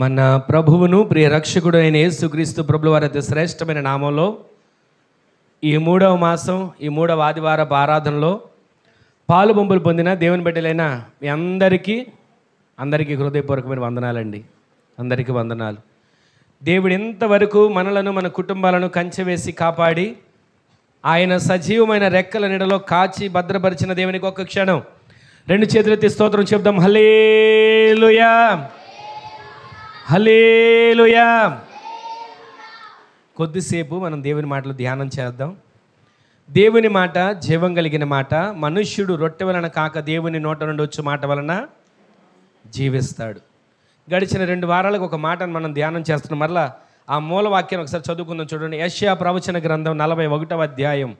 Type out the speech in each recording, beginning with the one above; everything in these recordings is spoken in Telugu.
మన ప్రభువును ప్రియ రక్షకుడు అయిన యేసుక్రీస్తు ప్రభుల వారి అతి శ్రేష్టమైన నామంలో ఈ మూడవ మాసం ఈ మూడవ ఆదివారపు ఆరాధనలో పాలు బొంబులు పొందిన దేవుని బిడ్డలైన మీ అందరికీ హృదయపూర్వకమైన వందనాలండి. అందరికీ వందనాలు. దేవుడు ఎంతవరకు మనలను మన కుటుంబాలను కంచె వేసి కాపాడి ఆయన సజీవమైన రెక్కల నీడలో కాచి భద్రపరిచిన దేవునికి ఒక్క క్షణం రెండు చేతులెత్తి స్తోత్రం చెప్దాం. హల్లెలూయా, హల్లెలూయా. కొద్దిసేపు మనం దేవుని మాటలు ధ్యానం చేద్దాం. దేవుని మాట జీవం కలిగిన మాట. మనుష్యుడు రొట్టె వలన కాక దేవుని నోట నుండి వచ్చే మాట వలన జీవిస్తాడు. గడిచిన 2 వారాలకు ఒక మాటను మనం ధ్యానం చేస్తున్నాం. మరలా ఆ మూల వాక్యాన్ని ఒకసారి చదువుకుందాం. చూడండి, యెషయా ప్రవచన గ్రంథం 41వ అధ్యాయం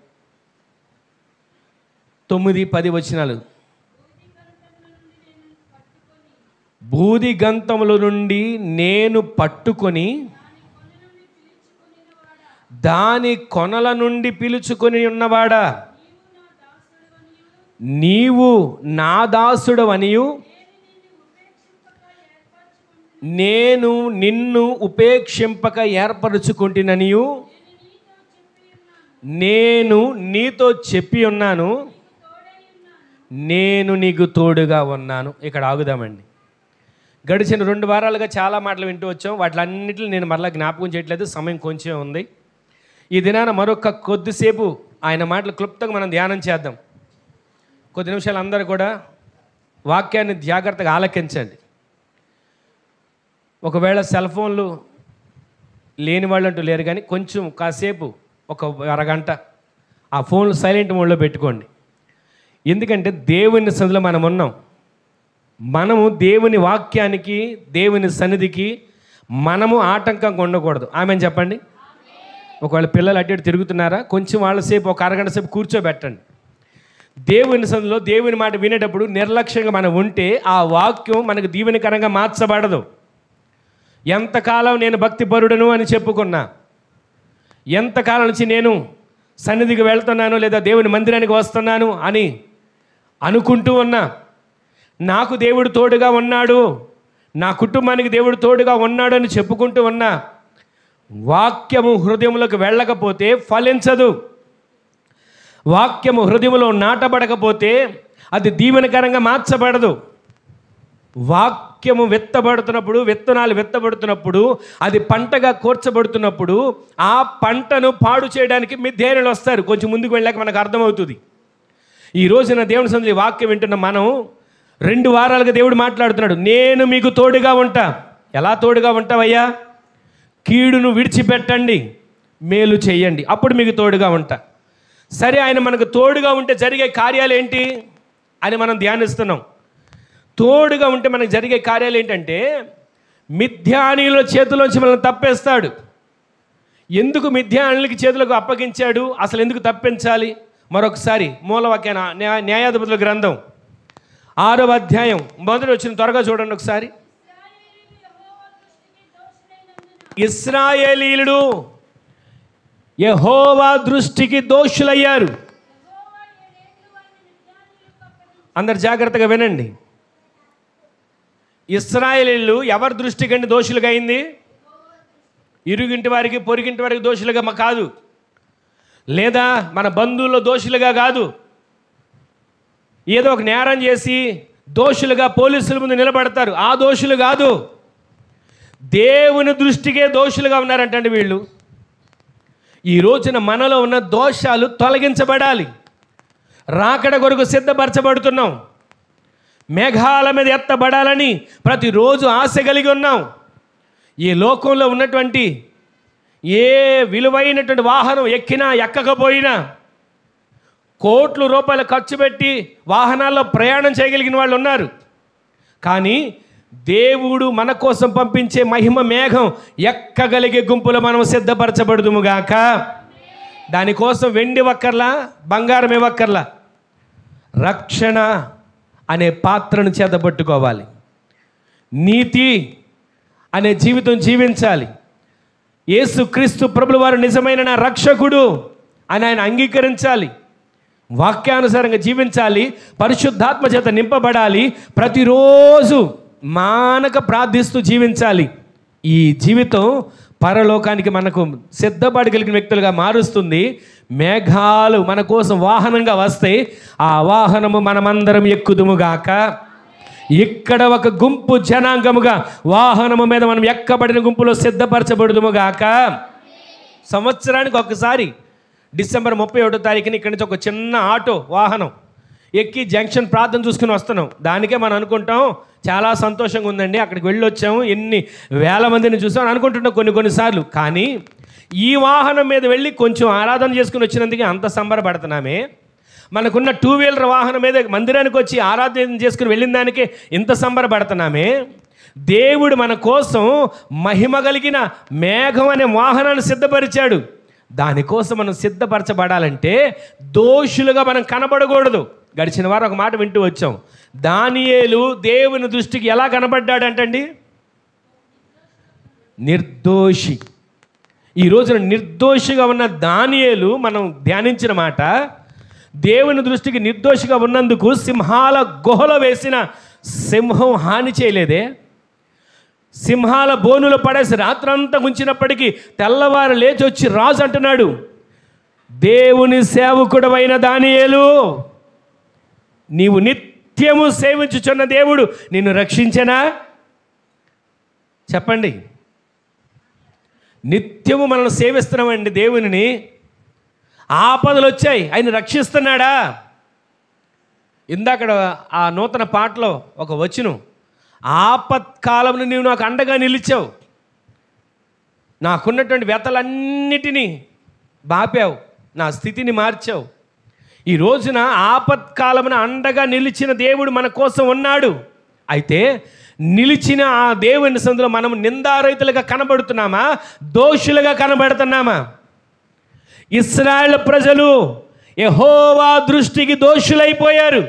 9-10 వచనాలు. బూది గంతముల నుండి నేను పట్టుకొని దాని కొనల నుండి పిలుచుకొని ఉన్నవాడా, నీవు నా దాసుడవనియు నేను నిన్ను ఉపేక్షింపక ఏర్పరచుకుంటుననియు నేను నీతో చెప్పి ఉన్నాను, నేను నీకు తోడుగా ఉన్నాను. ఇక్కడ ఆగుదామండి. గడిచిన 2 వారాలుగా చాలా మాటలు వింటూ వచ్చాం. వాటిలన్నిటిని నేను మరలా జ్ఞాపకం చేయట్లేదు, సమయం కొంచెం ఉంది. ఈ దినాన మరొక కొద్దిసేపు ఆయన మాటలు క్లుప్తంగా మనం ధ్యానం చేద్దాం. కొద్ది నిమిషాలు అందరూ కూడా వాక్యాన్ని జాగ్రత్తగా ఆలకించండి. ఒకవేళ సెల్ ఫోన్లు లేని వాళ్ళు అంటూ లేరు, కానీ కొంచెం కాసేపు ఒక అరగంట ఆ ఫోన్లు సైలెంట్ మోడ్లో పెట్టుకోండి. ఎందుకంటే దేవుని సన్నిధిలో మనం ఉన్నాం. మనము దేవుని వాక్యానికి, దేవుని సన్నిధికి మనము ఆటంకంగా ఉండకూడదు. ఆమెను చెప్పండి. ఒకవేళ పిల్లలు అటు ఇటు తిరుగుతున్నారా, కొంచెం వాళ్ళసేపు ఒక అరగంట సేపు కూర్చోబెట్టండి. దేవుని సన్నిధిలో దేవుని మాట వినేటప్పుడు నిర్లక్ష్యంగా మనం ఉంటే ఆ వాక్యం మనకు దీవెనకరంగా మార్చబడదు. ఎంతకాలం నేను భక్తిపరుడను అని చెప్పుకున్నా, ఎంతకాలం నుంచి నేను సన్నిధికి వెళ్తున్నాను లేదా దేవుని మందిరానికి వస్తున్నాను అని అనుకుంటూ ఉన్నా, నాకు దేవుడు తోడుగా ఉన్నాడు, నా కుటుంబానికి దేవుడు తోడుగా ఉన్నాడు అని చెప్పుకుంటూ ఉన్నా, వాక్యము హృదయంలోకి వెళ్ళకపోతే ఫలించదు. వాక్యము హృదయంలో నాటబడకపోతే అది దీవెనకరంగా మార్చబడదు. వాక్యము విత్తబడుతున్నప్పుడు, విత్తనాలు విత్తబడుతున్నప్పుడు, అది పంటగా కూర్చబడుతున్నప్పుడు ఆ పంటను పాడు చేయడానికి మిద్యానులు వస్తారు. కొంచెం ముందుకు వెళ్ళాక మనకు అర్థమవుతుంది. ఈ రోజున దేవుని సన్నిధిలో వాక్యం వింటున్న మనం 2 వారాలుగా దేవుడు మాట్లాడుతున్నాడు, నేను మీకు తోడుగా ఉంటా. ఎలా తోడుగా ఉంటావయ్యా? కీడును విడిచిపెట్టండి, మేలు చేయండి, అప్పుడు మీకు తోడుగా ఉంటా. సరే, ఆయన మనకు తోడుగా ఉంటే జరిగే కార్యాలు ఏంటి అని మనం ధ్యానిస్తున్నాం. తోడుగా ఉంటే మనకు జరిగే కార్యాలు ఏంటంటే, మిథ్యానీయుల చేతిలోంచి మనల్ని తప్పేస్తాడు. ఎందుకు మిథ్యానీయులకి చేతులకు అప్పగించాడు, అసలు ఎందుకు తప్పించాలి? మరొకసారి మూలవాక్య న్యాయాధిపతుల గ్రంథం 6వ అధ్యాయం 1వ వచనం త్వరగా చూడండి ఒకసారి. ఇశ్రాయేలీయులు యెహోవా దృష్టికి దోషులయ్యారు. అందరు జాగ్రత్తగా వినండి. ఇశ్రాయేలీయులు ఎవరి దృష్టికండి దోషులుగా అయింది? ఇరుగింటి వారికి, పొరుగింటి వారికి దోషులుగా కాదు, లేదా మన బంధువుల్లో దోషులుగా కాదు. ఏదో ఒక నేరం చేసి దోషులుగా పోలీసుల ముందు నిలబడతారు, ఆ దోషులు కాదు. దేవుని దృష్టికే దోషులుగా ఉన్నారంటండి వీళ్ళు. ఈ రోజున మనలో ఉన్న దోషాలు తొలగించబడాలి. రాకడ కొరకు సిద్ధపరచబడుతున్నాం. మేఘాల మీద ఎత్తబడాలని ప్రతిరోజు ఆశ కలిగి ఉన్నాం. ఈ లోకంలో ఉన్నటువంటి ఏ విలువైనటువంటి వాహనం ఎక్కినా ఎక్కకపోయినా కోట్ల రూపాయలు ఖర్చు పెట్టి వాహనాల్లో ప్రయాణం చేయగలిగిన వాళ్ళు ఉన్నారు. కానీ దేవుడు మన కోసం పంపించే మహిమ మేఘం ఎక్కగలిగే గుంపులో మనం సిద్ధపరచబడుదుముగాక. దానికోసం వెండి వక్కర్లా, బంగారం ఇవ్వక్కర్లా, రక్షణ అనే పాత్రను చేతబట్టుకోవాలి. నీతి అనే జీవితం జీవించాలి. యేసుక్రీస్తు ప్రభుల వారు నిజమైన నా రక్షకుడు అని ఆయన అంగీకరించాలి. వాక్యానుసారంగా జీవించాలి, పరిశుద్ధాత్మ చేత నింపబడాలి, ప్రతిరోజు మానక ప్రార్థిస్తూ జీవించాలి. ఈ జీవితం పరలోకానికి మనకు సిద్ధపడగలిగిన వ్యక్తులుగా మారుస్తుంది. మేఘాలు మన కోసం వాహనంగా వస్తాయి. ఆ వాహనము మనమందరం ఎక్కుదుముగాక. ఇక్కడ ఒక గుంపు జనాంగముగా వాహనము మీద మనం ఎక్కబడిన గుంపులో సిద్ధపరచబడుదుముగాక. సంవత్సరానికి ఒకసారి డిసెంబర్ 31వ తారీఖున ఇక్కడి నుంచి ఒక చిన్న ఆటో వాహనం ఎక్కి జంక్షన్ ప్రార్థన చూసుకుని వస్తున్నాం. దానికే మనం అనుకుంటాం చాలా సంతోషంగా ఉందండి, అక్కడికి వెళ్ళి వచ్చాము, ఎన్ని వేల మందిని చూసాం అనుకుంటున్నాం కొన్నిసార్లు. కానీ ఈ వాహనం మీద వెళ్ళి కొంచెం ఆరాధన చేసుకుని వచ్చినందుకే అంత సంబరపడుతున్నామే. మనకున్న 2 వీలర్ వాహనం మీద మందిరానికి వచ్చి ఆరాధన చేసుకుని వెళ్ళిన దానికే ఇంత సంబరపడుతున్నామే. దేవుడు మన కోసం మహిమ కలిగిన మేఘం అనే వాహనాన్ని సిద్ధపరిచాడు. దానికోసం మనం సిద్ధపరచబడాలంటే దోషులుగా మనం కనబడకూడదు. గడిచిన వారం ఒక మాట వింటూ వచ్చాం. దానియేలు దేవుని దృష్టికి ఎలా కనబడ్డాడంటండి? నిర్దోషి. ఈ రోజున నిర్దోషిగా ఉన్న దానియేలు మనం ధ్యానించిన మాట, దేవుని దృష్టికి నిర్దోషిగా ఉన్నందుకు సింహాల గుహలో వేసిన సింహం హాని చేయలేదే. సింహాల బోనులో పడేసి రాత్రంతా ఉంచినప్పటికీ తెల్లవారు లేచి వచ్చి రాజు అంటున్నాడు, దేవుని సేవకుడవైన దానియేలు, నీవు నిత్యము సేవించుచున్న దేవుడు నిన్ను రక్షించనా? చెప్పండి. నిత్యము మనల్ని సేవిస్తున్నామండి దేవునిని. ఆపదలు వచ్చాయి, ఆయన రక్షిస్తున్నాడా? ఇందాక ఆ నూతన పాటలో ఒక వచనం, ఆపత్కాలంలో నీవు నాకు అండగా నిలిచావు, నాకున్నటువంటి వ్యతలన్నిటినీ బాపావు, నా స్థితిని మార్చావు. ఈ రోజున ఆపత్కాలమున అండగా నిలిచిన దేవుడు మన కోసం ఉన్నాడు. అయితే నిలిచిన ఆ దేవుని సందులో మనం నిందారహితులుగా కనబడుతున్నామా, దోషులుగా కనబడుతున్నామా? ఇశ్రాయేలు ప్రజలు యెహోవా దృష్టికి దోషులైపోయారు.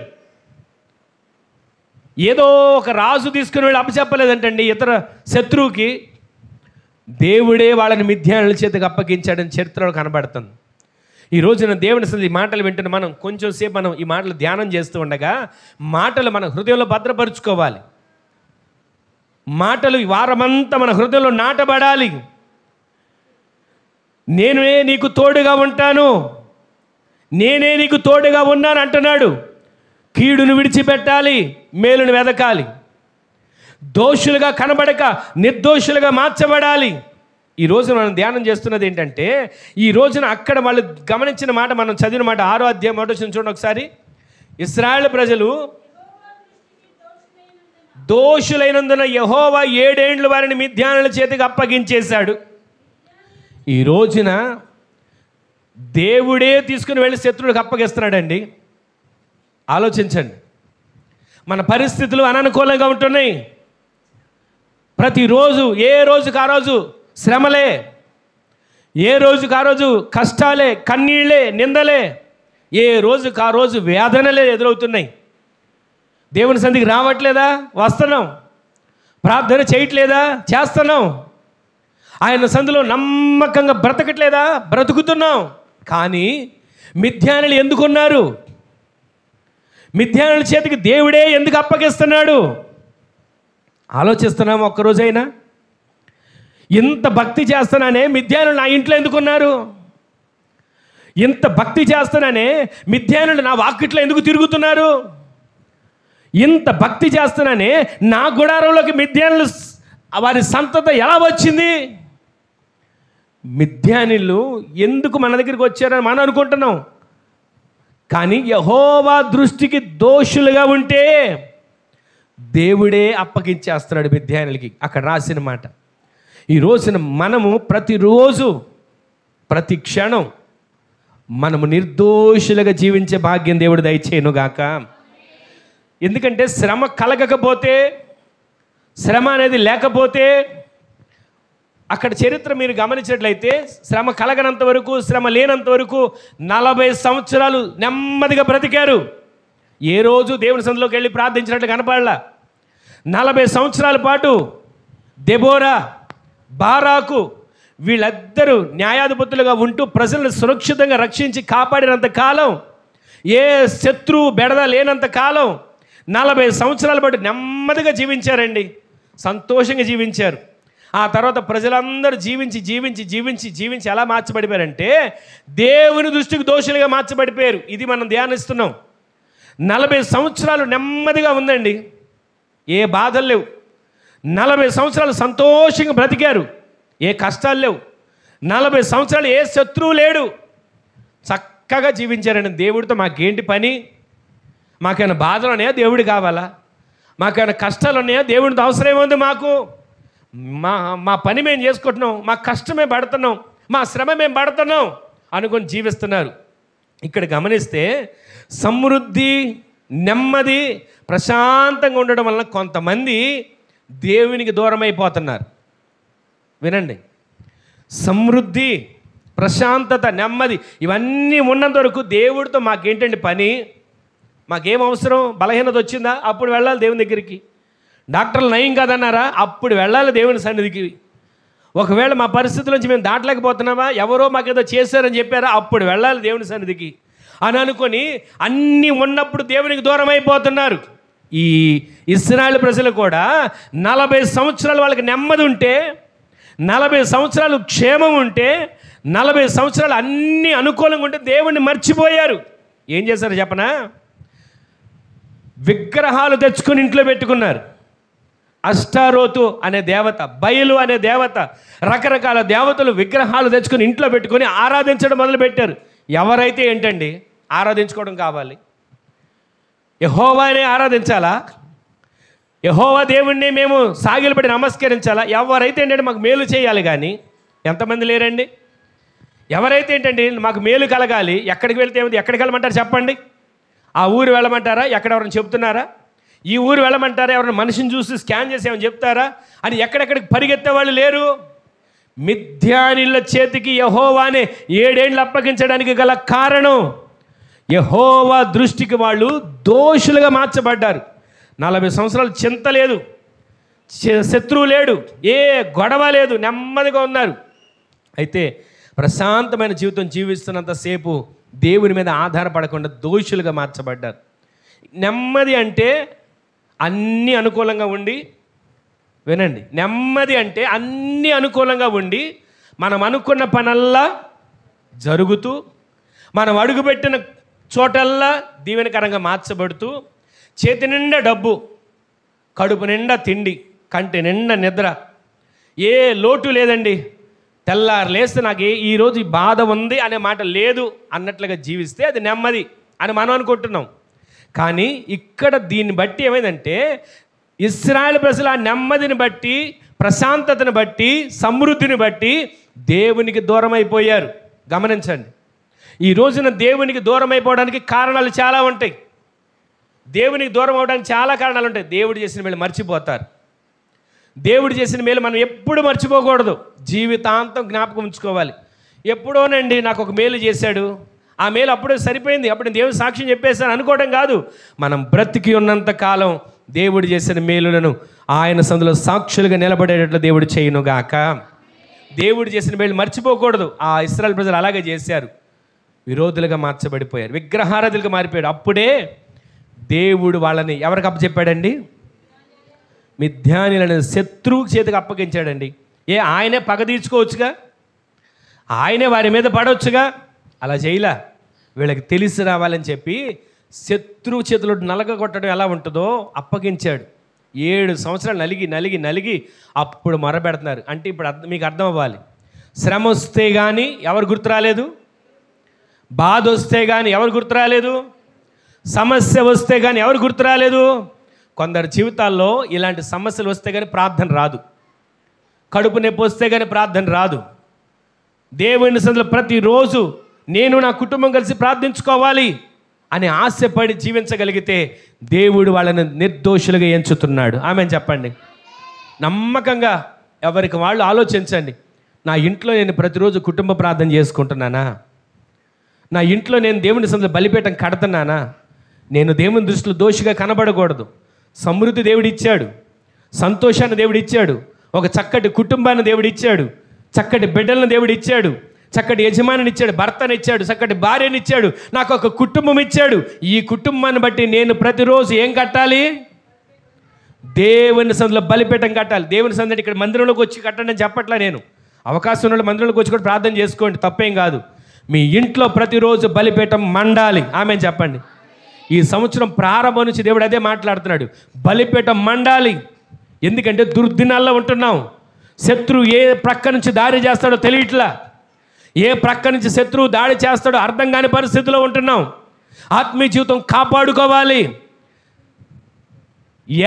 ఏదో ఒక రాజు తీసుకుని వెళ్ళి అప్పచెప్పలేదంటండి ఇతర శత్రువుకి, దేవుడే వాళ్ళని మిథ్యానుల చేతికి అప్పగించాడని చరిత్రలో కనబడుతుంది. ఈ రోజున దేవుని అసలు ఈ మాటలు వింటున్న మనం కొంచెం సేపు మనం ఈ మాటలు ధ్యానం చేస్తూ ఉండగా మాటలు మన హృదయంలో భద్రపరుచుకోవాలి. మాటలు ఈ వారమంతా మన హృదయంలో నాటబడాలి. నేనే నీకు తోడుగా ఉంటాను, నేనే నీకు తోడుగా ఉన్నాను అంటున్నాడు. కీడును విడిచిపెట్టాలి, మేలును వెదకాలి. దోషులుగా కనబడక నిర్దోషులుగా మార్చబడాలి. ఈ రోజు మనం ధ్యానం చేస్తున్నది ఏంటంటే, ఈ రోజున అక్కడ వాళ్ళు గమనించిన మాట, మనం చదివిన మాట 6వ అధ్యాయం 1వ వచనం చూడండి ఒకసారి. ఇశ్రాయేలు ప్రజలు దోషులైనందున యెహోవా 7 ఏండ్లు వారిని మిద్యానుల చేతికి అప్పగించేశాడు. ఈ రోజున దేవుడే తీసుకుని వెళ్ళి శత్రువులకు అప్పగిస్తున్నాడండి. ఆలోచించండి. మన పరిస్థితులు అననుకూలంగా ఉంటున్నాయి. ప్రతిరోజు ఏ రోజుకు ఆ రోజు శ్రమలే, ఏ రోజుకు ఆ రోజు కష్టాలే, కన్నీళ్ళే, నిందలే, ఏ రోజుకు ఆ రోజు వేదనలే ఎదురవుతున్నాయి. దేవుని సన్నిధికి రావట్లేదా? వస్తున్నాం. ప్రార్థన చేయట్లేదా? చేస్తున్నాం. ఆయన సన్నిధిలో నమ్మకంగా బ్రతకట్లేదా? బ్రతుకుతున్నాం. కానీ మిథ్యానులు ఎందుకున్నారు? మిథ్యానుల చేతికి దేవుడే ఎందుకు అప్పగిస్తున్నాడు? ఆలోచిస్తున్నాం ఒక్కరోజైనా? ఇంత భక్తి చేస్తున్నానే మిథ్యానులు నా ఇంట్లో ఎందుకున్నారు? ఇంత భక్తి చేస్తున్నానే మిథ్యానులు నా వాకిట్లో ఎందుకు తిరుగుతున్నారు? ఇంత భక్తి చేస్తున్నానే నా గుడారంలోకి మిథ్యానులు వారి సంతత ఎలా వచ్చింది? మిథ్యానులు ఎందుకు మన దగ్గరికి వచ్చారని మనం అనుకుంటున్నాం. కానీ యెహోవా దృష్టికి దోషులుగా ఉంటే దేవుడే అప్పగించేస్తున్నాడు మిథ్యానులకి. అక్కడ రాసిన మాట. ఈ రోజున మనము ప్రతిరోజు ప్రతి క్షణం మనము నిర్దోషులుగా జీవించే భాగ్యం దేవుడు దయచేయునుగాక. ఎందుకంటే శ్రమ కలగకపోతే, శ్రమ అనేది లేకపోతే, అక్కడ చరిత్ర మీరు గమనించినట్లయితే శ్రమ కలగనంత వరకు, శ్రమ లేనంత వరకు 40 సంవత్సరాలు నెమ్మదిగా బ్రతికారు. ఏ రోజు దేవుని సన్నిధిలోకి వెళ్ళి ప్రార్థించినట్లు కనపడలా. 40 సంవత్సరాల పాటు దెబోరా, బారాకు వీళ్ళిద్దరూ న్యాయాధిపతులుగా ఉంటూ ప్రజలను సురక్షితంగా రక్షించి కాపాడినంత కాలం, ఏ శత్రువు బెడద లేనంత కాలం 40 సంవత్సరాల పాటు నెమ్మదిగా జీవించారండి. సంతోషంగా జీవించారు. ఆ తర్వాత ప్రజలందరూ జీవించి జీవించి జీవించి జీవించి ఎలా మార్చబడిపోయారంటే దేవుని దృష్టికి దోషులుగా మార్చబడిపోయారు. ఇది మనం ధ్యానిస్తున్నాం. 40 సంవత్సరాలు నెమ్మదిగా ఉందండి, ఏ బాధలు లేవు. 40 సంవత్సరాలు సంతోషంగా బ్రతికారు, ఏ కష్టాలు లేవు. 40 సంవత్సరాలు ఏ శత్రువు లేడు, చక్కగా జీవించారండి. దేవుడితో మాకేంటి పని? మాకైనా బాధలు ఉన్నాయా? దేవుడు కావాలా? మాకైనా కష్టాలు ఉన్నాయా? దేవుడితో అవసరం ఏముంది మాకు? మా పని మేము చేసుకుంటున్నాం, మా కష్టమే పడుతున్నాం, మా శ్రమ మేము పడుతున్నాం అనుకొని జీవిస్తున్నారు. ఇక్కడ గమనిస్తే సమృద్ధి, నెమ్మది, ప్రశాంతంగా ఉండడం వలన కొంతమంది దేవునికి దూరం అయిపోతున్నారు. వినండి, సమృద్ధి, ప్రశాంతత, నెమ్మది ఇవన్నీ ఉన్నంత వరకు దేవుడితో మాకేంటండి పని? మాకేం అవసరం? బలహీనత వచ్చిందా? అప్పుడు వెళ్ళాలి దేవుని దగ్గరికి. డాక్టర్లు నయం కాదన్నారా? అప్పుడు వెళ్ళాలి దేవుని సన్నిధికి. ఒకవేళ మా పరిస్థితుల నుంచి మేము దాటలేకపోతున్నామా, ఎవరో మాకేదో చేశారని చెప్పారా? అప్పుడు వెళ్ళాలి దేవుని సన్నిధికి అని అనుకొని అన్నీ ఉన్నప్పుడు దేవునికి దూరం అయిపోతున్నారు. ఈ ఇశ్రాయేలు ప్రజలు కూడా 40 సంవత్సరాలు వాళ్ళకి నెమ్మది ఉంటే, 40 సంవత్సరాలు క్షేమం ఉంటే, 40 సంవత్సరాలు అన్నీ అనుకూలంగా ఉంటే దేవుణ్ణి మర్చిపోయారు. ఏం చేశారు చెప్పనా? విగ్రహాలు తెచ్చుకొని ఇంట్లో పెట్టుకున్నారు. అష్టారోతు అనే దేవత, బయలు అనే దేవత, రకరకాల దేవతలు విగ్రహాలు తెచ్చుకొని ఇంట్లో పెట్టుకొని ఆరాధించడం మొదలుపెట్టారు. ఎవరైతే ఏంటండి ఆరాధించుకోవడం కావాలి? యెహోవానే ఆరాధించాలా? యెహోవా దేవుణ్ణి మేము సాగిలపడి నమస్కరించాలా? ఎవరైతే ఏంటంటే మాకు మేలు చేయాలి కానీ ఎంతమంది లేరండి? ఎవరైతే ఏంటండి మాకు మేలు కలగాలి, ఎక్కడికి వెళ్తే ఏమిటి? ఎక్కడికి వెళ్ళమంటారు చెప్పండి? ఆ ఊరు వెళ్ళమంటారా? ఎక్కడెవరైనా చెప్తున్నారా? ఈ ఊరు వెళ్ళమంటారా? ఎవరైనా మనిషిని చూసి స్కాన్ చేసి ఏమైనా చెప్తారా? అని ఎక్కడెక్కడికి పరిగెత్తే వాళ్ళు లేరు. మిథ్యానీళ్ళ చేతికి యెహోవానే 7 ఏళ్ళు అప్పగించడానికి గల కారణం, యెహోవా దృష్టికి వాళ్ళు దోషులుగా మార్చబడ్డారు. 40 సంవత్సరాలు చింత లేదు, శత్రువు లేడు, ఏ గొడవ లేదు, నెమ్మదిగా ఉన్నారు. అయితే ప్రశాంతమైన జీవితం జీవిస్తున్నంతసేపు దేవుని మీద ఆధారపడకుండా దోషులుగా మార్చబడ్డారు. నెమ్మది అంటే అన్నీ అనుకూలంగా ఉండి, వినండి, నెమ్మది అంటే అన్నీ అనుకూలంగా ఉండి మనం అనుకున్న పనల్లా జరుగుతూ, మనం అడుగుపెట్టిన చోటల్లా దీవెనకరంగా మార్చబడుతూ, చేతి నిండా డబ్బు, కడుపు నిండా తిండి, కంటి నిండా నిద్ర, ఏ లోటు లేదండి. తెల్లారు లేస్తే నాకు ఈరోజు ఈ బాధ ఉంది అనే మాట లేదు అన్నట్లుగా జీవిస్తే అది నెమ్మది అని మనం అనుకుంటున్నాం. కానీ ఇక్కడ దీన్ని బట్టి ఏమైందంటే ఇశ్రాయేలు ప్రజలు ఆ నెమ్మదిని బట్టి, ప్రశాంతతను బట్టి, సమృద్ధిని బట్టి దేవునికి దూరం అయిపోయారు. గమనించండి, ఈ రోజున దేవునికి దూరం అయిపోవడానికి కారణాలు చాలా ఉంటాయి. దేవునికి దూరం అవడానికి చాలా కారణాలు ఉంటాయి. దేవుడు చేసిన మేలు మర్చిపోతారు. దేవుడు చేసిన మేలు మనం ఎప్పుడు మర్చిపోకూడదు, జీవితాంతం జ్ఞాపకం ఉంచుకోవాలి. ఎప్పుడోనండి నాకు ఒక మేలు చేశాడు, ఆ మేలు అప్పుడే సరిపోయింది, అప్పుడు దేవుడు సాక్ష్యం చెప్పేశాను అనుకోవడం కాదు. మనం బ్రతికి ఉన్నంత కాలం దేవుడు చేసిన మేలులను ఆయన సందులో సాక్షులుగా నిలబడేటట్లు దేవుడు చేయునుగాక. దేవుడు చేసిన మేలు మర్చిపోకూడదు. ఆ ఇశ్రాయేలు ప్రజలు అలాగే చేశారు, విరోధులుగా మార్చబడిపోయారు, విగ్రహారాధులుగా మారిపోయారు. అప్పుడే దేవుడు వాళ్ళని ఎవరికి అప్పచెప్పాడండి? మిథ్యానీయులను శత్రువు చేతికి అప్పగించాడండి. ఆయనే పగ తీర్చుకోవచ్చుగా, ఆయనే వారి మీద పడవచ్చుగా, అలా చేయలా. వీళ్ళకి తెలిసి రావాలని చెప్పి శత్రువు చేతిలో నలగగొట్టడం ఎలా ఉంటుందో అప్పగించాడు. 7 సంవత్సరాలు నలిగి నలిగి నలిగి అప్పుడు మొరపెడుతున్నారు. అంటే ఇప్పుడు మీకు అర్థం అవ్వాలి, శ్రమ వస్తే కానీ ఎవరు గుర్తు రాలేదు, బాధ వస్తే కానీ ఎవరు గుర్తు రాలేదు, సమస్య వస్తే కానీ ఎవరు గుర్తు రాలేదు. కొందరు జీవితాల్లో ఇలాంటి సమస్యలు వస్తే కానీ ప్రార్థన రాదు, కడుపు నొప్పి వస్తే కానీ ప్రార్థన రాదు. దేవుని సన్నిధిలో ప్రతిరోజు నేను నా కుటుంబం కలిసి ప్రార్థించుకోవాలి అని ఆశపడి జీవించగలిగితే దేవుడు వాళ్ళని నిర్దోషులుగా ఎంచుతున్నాడు. ఆమె చెప్పండి. నమ్మకంగా ఎవరికి వాళ్ళు ఆలోచించండి. నా ఇంట్లో నేను ప్రతిరోజు కుటుంబ ప్రార్థన చేసుకుంటున్నానా? నా ఇంట్లో నేను దేవుని సన్నిధిలో బలిపీఠం కడుతున్నానా? నేను దేవుని దృష్టిలో దోషిగా కనబడకూడదు. సమృద్ధి దేవుడు ఇచ్చాడు, సంతోషాన్ని దేవుడు ఇచ్చాడు, ఒక చక్కటి కుటుంబాన్ని దేవుడు ఇచ్చాడు, చక్కటి బిడ్డలను దేవుడు ఇచ్చాడు, చక్కటి యజమానిని ఇచ్చాడు, భర్తని ఇచ్చాడు, చక్కటి భార్యని ఇచ్చాడు, నాకు ఒక కుటుంబం ఇచ్చాడు. ఈ కుటుంబాన్ని బట్టి నేను ప్రతిరోజు ఏం కట్టాలి? దేవుని సన్నిధిలో బలిపీఠం కట్టాలి. దేవుని సన్నిధి ఇక్కడ మందిరంలోకి వచ్చి కట్టండి అని చెప్పట్లా నేను. అవకాశం ఉన్న మందిరంలోకి వచ్చి కూడా ప్రార్థన చేసుకోండి, తప్పేం కాదు. మీ ఇంట్లో ప్రతిరోజు బలిపీఠం మండాలి. ఆమె చెప్పండి. ఈ సంవత్సరం ప్రారంభం నుంచి దేవుడు అదే మాట్లాడుతున్నాడు, బలిపీఠం మండాలి. ఎందుకంటే దుర్దినాల్లో ఉంటున్నాం. శత్రువు ఏ ప్రక్క నుంచి దాడి చేస్తాడో తెలియట్లా. ఏ ప్రక్క నుంచి శత్రువు దాడి చేస్తాడో అర్థం కాని పరిస్థితిలో ఉంటున్నాం. ఆత్మీయ జీవితం కాపాడుకోవాలి.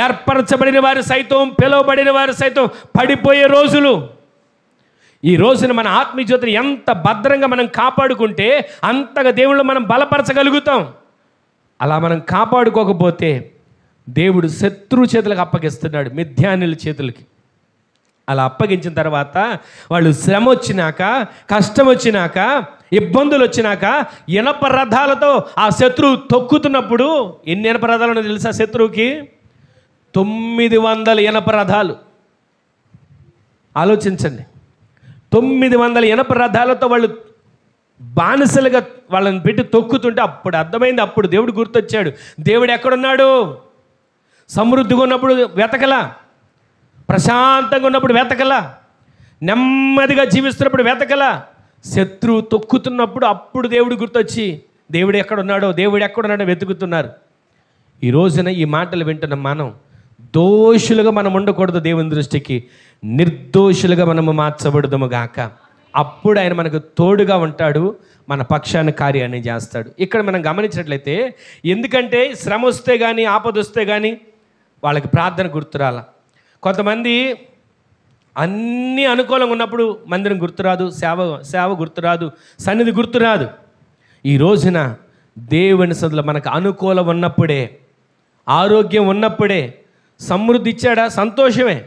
ఏర్పరచబడిన వారు సైతం, పిలువబడిన వారు సైతం పడిపోయే రోజులు. ఈ రోజున మన ఆత్మీయ జీవితం ఎంత భద్రంగా మనం కాపాడుకుంటే అంతగా దేవుళ్ళు మనం బలపరచగలుగుతాం. అలా మనం కాపాడుకోకపోతే దేవుడు శత్రువు చేతులకు అప్పగిస్తున్నాడు, మిథ్యానుల చేతులకి. అలా అప్పగించిన తర్వాత వాళ్ళు శ్రమ వచ్చినాక, కష్టం వచ్చినాక, ఇబ్బందులు వచ్చినాక ఇనప రథాలతో ఆ శత్రువు తొక్కుతున్నప్పుడు, ఎన్ని ఇనప రథాలు ఉన్నాయో తెలుసా శత్రువుకి? 900 ఇనప రథాలు. ఆలోచించండి, 900 ఇనప రథాలతో వాళ్ళు బానిసలుగా వాళ్ళని పెట్టి తొక్కుతుంటే అప్పుడు అర్థమైంది. అప్పుడు దేవుడు గుర్తొచ్చాడు. దేవుడు ఎక్కడున్నాడు? సమృద్ధిగా ఉన్నప్పుడు వెతకలా, ప్రశాంతంగా ఉన్నప్పుడు వెతకలా, నెమ్మదిగా జీవిస్తున్నప్పుడు వెతకలా, శత్రువు తొక్కుతున్నప్పుడు అప్పుడు దేవుడు గుర్తొచ్చి దేవుడు ఎక్కడున్నాడో వెతుకుతున్నారు. ఈ రోజున ఈ మాటలు వింటున్న మనం దోషులుగా మనం ఉండకూడదు. దేవుని దృష్టికి నిర్దోషులుగా మనము మార్చబడదుము గాక. అప్పుడు ఆయన మనకు తోడుగా ఉంటాడు, మన పక్షాన కార్యాన్ని చేస్తాడు. ఇక్కడ మనం గమనించినట్లయితే, ఎందుకంటే శ్రమ వస్తే కానీ, ఆపద వస్తే కానీ వాళ్ళకి ప్రార్థన గుర్తురాల. కొంతమంది అన్నీ అనుకూలంగా ఉన్నప్పుడు మందిరం గుర్తురాదు, సేవ గుర్తురాదు, సన్నిధి గుర్తురాదు. ఈ రోజున దేవుని సన్నిధిలో మనకు అనుకూలం ఉన్నప్పుడే, ఆరోగ్యం ఉన్నప్పుడే, సమృద్ధి ఇచ్చాడా, సంతోషమే.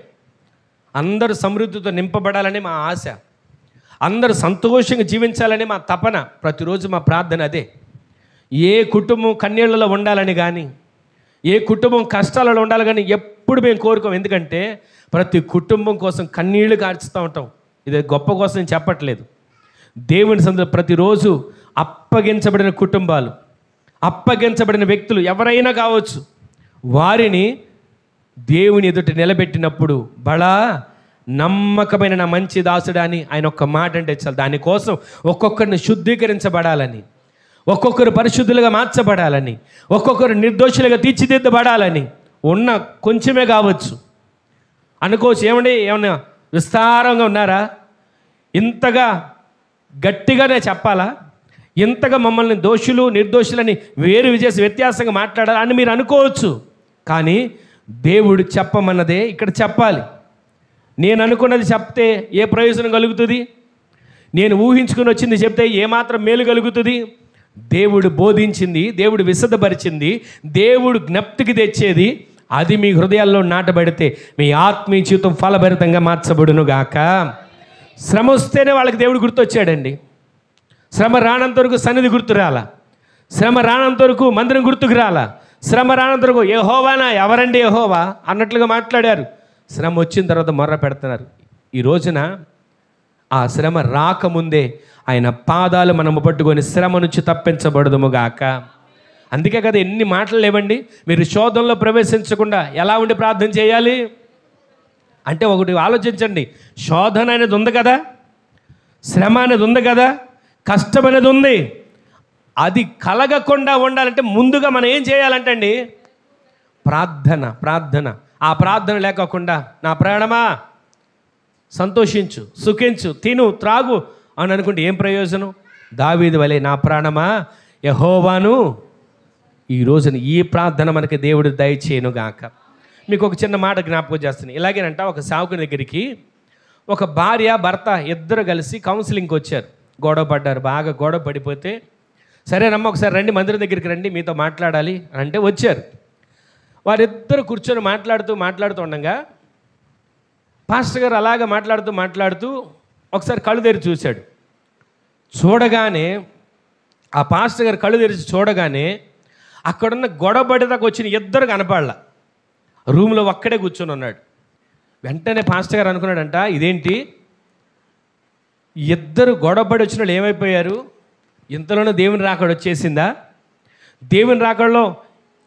అందరూ సమృద్ధితో నింపబడాలని మా ఆశ, అందరూ సంతోషంగా జీవించాలని మా తపన. ప్రతిరోజు మా ప్రార్థన అదే. ఏ కుటుంబం కన్నీళ్లలో ఉండాలని కానీ, ఏ కుటుంబం కష్టాలలో ఉండాలి కానీ ఎప్పుడు మేము కోరుకోం. ఎందుకంటే ప్రతి కుటుంబం కోసం కన్నీళ్లు కార్చుతూ ఉంటాం. ఇది గొప్ప కోసం చెప్పట్లేదు. దేవుని సన్నిధిలో ప్రతిరోజు అప్పగించబడిన కుటుంబాలు, అప్పగించబడిన వ్యక్తులు ఎవరైనా కావచ్చు, వారిని దేవుని ఎదుట నిలబెట్టినప్పుడు బడా నమ్మకమైన నా మంచి దాసుడా అని ఆయన ఒక్క మాట అంటే చాలు. దానికోసం ఒక్కొక్కరిని శుద్ధీకరించబడాలని, ఒక్కొక్కరు పరిశుద్ధులుగా మార్చబడాలని, ఒక్కొక్కరు నిర్దోషులుగా తీర్చిదిద్దబడాలని. ఉన్న కొంచెమే కావచ్చు అనుకోవచ్చు. ఏమన్నా విస్తారంగా ఉన్నారా? ఇంతగా గట్టిగానే చెప్పాలా? ఇంతగా మమ్మల్ని దోషులు నిర్దోషులని వేరు చేసి వ్యత్యాసంగా మాట్లాడాలి అని మీరు అనుకోవచ్చు. కానీ దేవుడు చెప్పమన్నదే ఇక్కడ చెప్పాలి. నేను అనుకున్నది చెప్తే ఏ ప్రయోజనం కలుగుతుంది? నేను ఊహించుకుని వచ్చింది చెప్తే ఏమాత్రం మేలు కలుగుతుంది? దేవుడు బోధించింది, దేవుడు విశదపరిచింది, దేవుడు జ్ఞప్తికి తెచ్చేది, అది మీ హృదయాల్లో నాటబడితే మీ ఆత్మీయ జీవితం ఫలభరితంగా మార్చబడును గాక. శ్రమ వస్తేనే వాళ్ళకి దేవుడు గుర్తొచ్చాడండి. శ్రమ రానంత వరకు సన్నిధి గుర్తు రాలా, శ్రమ రానంత వరకు మందిరం గుర్తుకు రాలా, శ్రమ రానంత వరకు యెహోవానా, ఎవరండి యెహోవా అన్నట్లుగా మాట్లాడారు. శ్రమ వచ్చిన తర్వాత మొర్ర పెడుతున్నారు. ఈ రోజున ఆ శ్రమ రాకముందే ఆయన పాదాలు మనము పట్టుకొని శ్రమ నుంచి తప్పించబడదుము గాక. అందుకే కదా ఎన్ని మాటలు లేవండి. మీరు శోధనలో ప్రవేశించకుండా ఎలా ఉండి ప్రార్థన చేయాలి అంటే, ఒకటి ఆలోచించండి. శోధన అనేది ఉంది కదా, శ్రమ అనేది ఉంది కదా, కష్టం అనేది ఉంది. అది కలగకుండా ఉండాలంటే ముందుగా మనం ఏం చేయాలంటే అండి, ప్రార్థన. ఆ ప్రార్థన లేకోకుండా నా ప్రాణమా సంతోషించు, సుఖించు, తిను, త్రాగు అని అనుకుంటే ఏం ప్రయోజనం? దావీదు వలె నా ప్రాణమా యెహోవాను. ఈ రోజున ఈ ప్రార్థన మనకి దేవుడు దయచేయను గాక. మీకు ఒక చిన్న మాట జ్ఞాపకం చేస్తున్నాను. ఇలాగేనంట, ఒక సేవకుని దగ్గరికి ఒక భార్య భర్త ఇద్దరు కలిసి కౌన్సిలింగ్కి వచ్చారు. గొడవ పడ్డారు, బాగా గొడవ పడిపోతే, సరేనమ్మ ఒకసారి రండి, మందిరం దగ్గరికి రండి, మీతో మాట్లాడాలి అంటే వచ్చారు. వారిద్దరు కూర్చొని మాట్లాడుతూ ఉండగా పాస్టర్ గారు అలాగ మాట్లాడుతూ ఒకసారి కళ్ళు తెరిచి చూశాడు. చూడగానే ఆ పాస్టర్ గారు కళ్ళు తెరిచి చూడగానే అక్కడున్న గొడవపడేదాకా వచ్చిన ఇద్దరు కనపడలా. రూమ్లో ఒక్కడే కూర్చొని ఉన్నాడు. వెంటనే పాస్టర్ గారు అనుకున్నాడంట, ఇదేంటి ఇద్దరు గొడవపడి వచ్చిన వాళ్ళు ఏమైపోయారు? ఇంతలోనే దేవుని రాకడ వచ్చేసిందా? దేవుని రాకడలో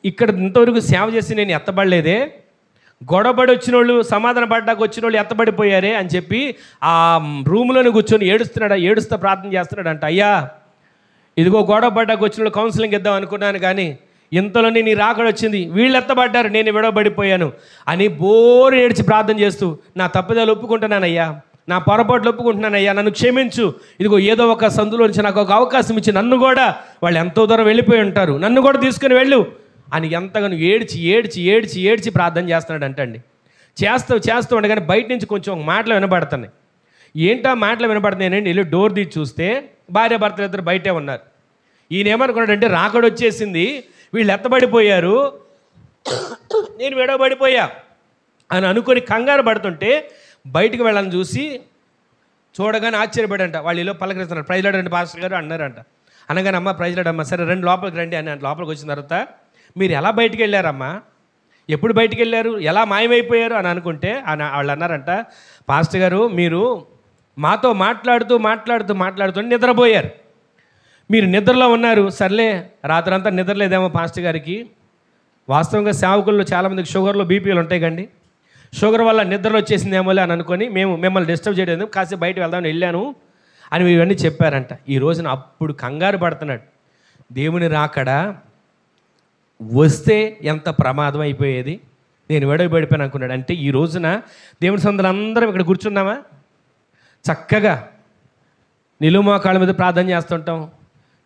ఇక్కడ ఇంతవరకు సేవ చేసి నేను ఎత్తబడలేదే, గొడవపడి వచ్చిన వాళ్ళు, సమాధాన పడ్డాక వచ్చిన వాళ్ళు ఎత్తబడిపోయారే అని చెప్పి ఆ రూమ్లోనే కూర్చొని ఏడుస్తా ప్రార్థన చేస్తున్నాడంట. అయ్యా, ఇదిగో గొడవ పడ్డాక వచ్చిన వాళ్ళు కౌన్సిలింగ్ ఇద్దాం అనుకున్నాను, కానీ ఇంతలోనే నీ రాకడ వచ్చింది, వీళ్ళు ఎత్తబడ్డారు, నేను విడవబడిపోయాను అని బోరు ఏడ్చి ప్రార్థన చేస్తూ, నా తప్పిదాలు ఒప్పుకుంటున్నానయ్యా, నా పొరపాట్లు ఒప్పుకుంటున్నానయ్యా, నన్ను క్షమించు, ఇదిగో ఏదో ఒక సందులో నుంచి నాకు ఒక అవకాశం ఇచ్చి నన్ను కూడా, వాళ్ళు ఎంతో దూరం వెళ్ళిపోయి ఉంటారు, నన్ను కూడా తీసుకుని వెళ్ళు అని ఎంతగానో ఏడ్చి ఏడ్చి ఏడ్చి ఏడ్చి ప్రార్థన చేస్తున్నాడు అంటండి. చేస్తూ ఉండగానే బయట నుంచి కొంచెం మాటలు వినబడుతున్నాయి. ఏంటా మాటలు వినబడుతున్నాయని వెళ్ళి డోర్ తీసి చూస్తే భార్య భర్తలు ఇద్దరు బయటే ఉన్నారు. ఈయన ఏమనుకున్నాడంటే, రాకడ వచ్చేసింది, వీళ్ళు ఎత్తబడిపోయారు, నేను విడవబడిపోయా అని అనుకొని కంగారు పడుతుంటే బయటికి వెళ్ళాలని చూసి చూడగానే ఆశ్చర్యపడంట. వాళ్ళు ఇలా పలకరిస్తున్నారు, ప్రైజ్ లాడ్ రండి పాస్టర్ గారు అన్నారంట. అనగానే అమ్మ ప్రైజ్ లాడ్ అమ్మ, సరే రెండు లోపలికి రండి అని లోపలికి వచ్చిన తర్వాత, మీరు ఎలా బయటికి వెళ్ళారమ్మా, ఎప్పుడు బయటికి వెళ్ళారు, ఎలా మాయమైపోయారు అని అనుకుంటే వాళ్ళు అన్నారంట, పాస్టర్ గారు మీరు మాతో మాట్లాడుతూ నిద్రపోయారు, మీరు నిద్రలో ఉన్నారు. సర్లే రాత్రంతా నిద్రలేదేమో పాస్టర్ గారికి, వాస్తవంగా సేవకుల్లో చాలామందికి షుగర్లో బీపీలు ఉంటాయి కండి, షుగర్ వల్ల నిద్రలో వచ్చేసిందేమోలే అని అనుకొని మేము మిమ్మల్ని డిస్టర్బ్ చేయలేదు, కాసేపు బయట వెళ్దామని వెళ్ళాను అని ఇవన్నీ చెప్పారంట. ఈ రోజున అప్పుడు కంగారు పడుతున్నాడు, దేవుని రాకడ వస్తే ఎంత ప్రమాదం అయిపోయేది, నేను విడవబడిపోయాను అనుకున్నాడు. అంటే ఈ రోజున దేవుని సందులు అందరం ఇక్కడ కూర్చున్నామా, చక్కగా నిలుమోకాళ్ళ మీద ప్రార్థన చేస్తుంటాం,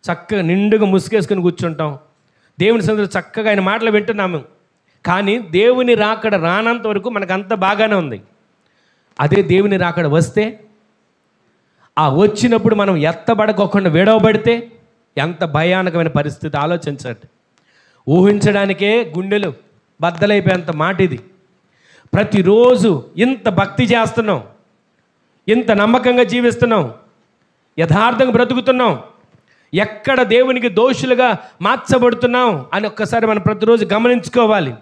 చక్కగా నిండుగా ముసుగేసుకుని కూర్చుంటాం, దేవుని సందులో చక్కగా ఆయన మాటలు వింటున్నాము. కానీ దేవుని రాకడ రానంత వరకు మనకు అంత బాగానే ఉంది. అదే దేవుని రాకడ వస్తే, ఆ వచ్చినప్పుడు మనం ఎత్తబడకోకుండా విడవబడితే ఎంత భయానకమైన పరిస్థితి ఆలోచించండి. ఊహించడానికే గుండెలు బద్దలైపోయేంత మాట ఇది. ప్రతిరోజు ఇంత భక్తి చేస్తున్నాం, ఇంత నమ్మకంగా జీవిస్తున్నాం, యథార్థంగా బ్రతుకుతున్నాం, ఎక్కడ దేవునికి దోషులుగా మార్చబడుతున్నాం అని ఒక్కసారి మనం ప్రతిరోజు గమనించుకోవాలి.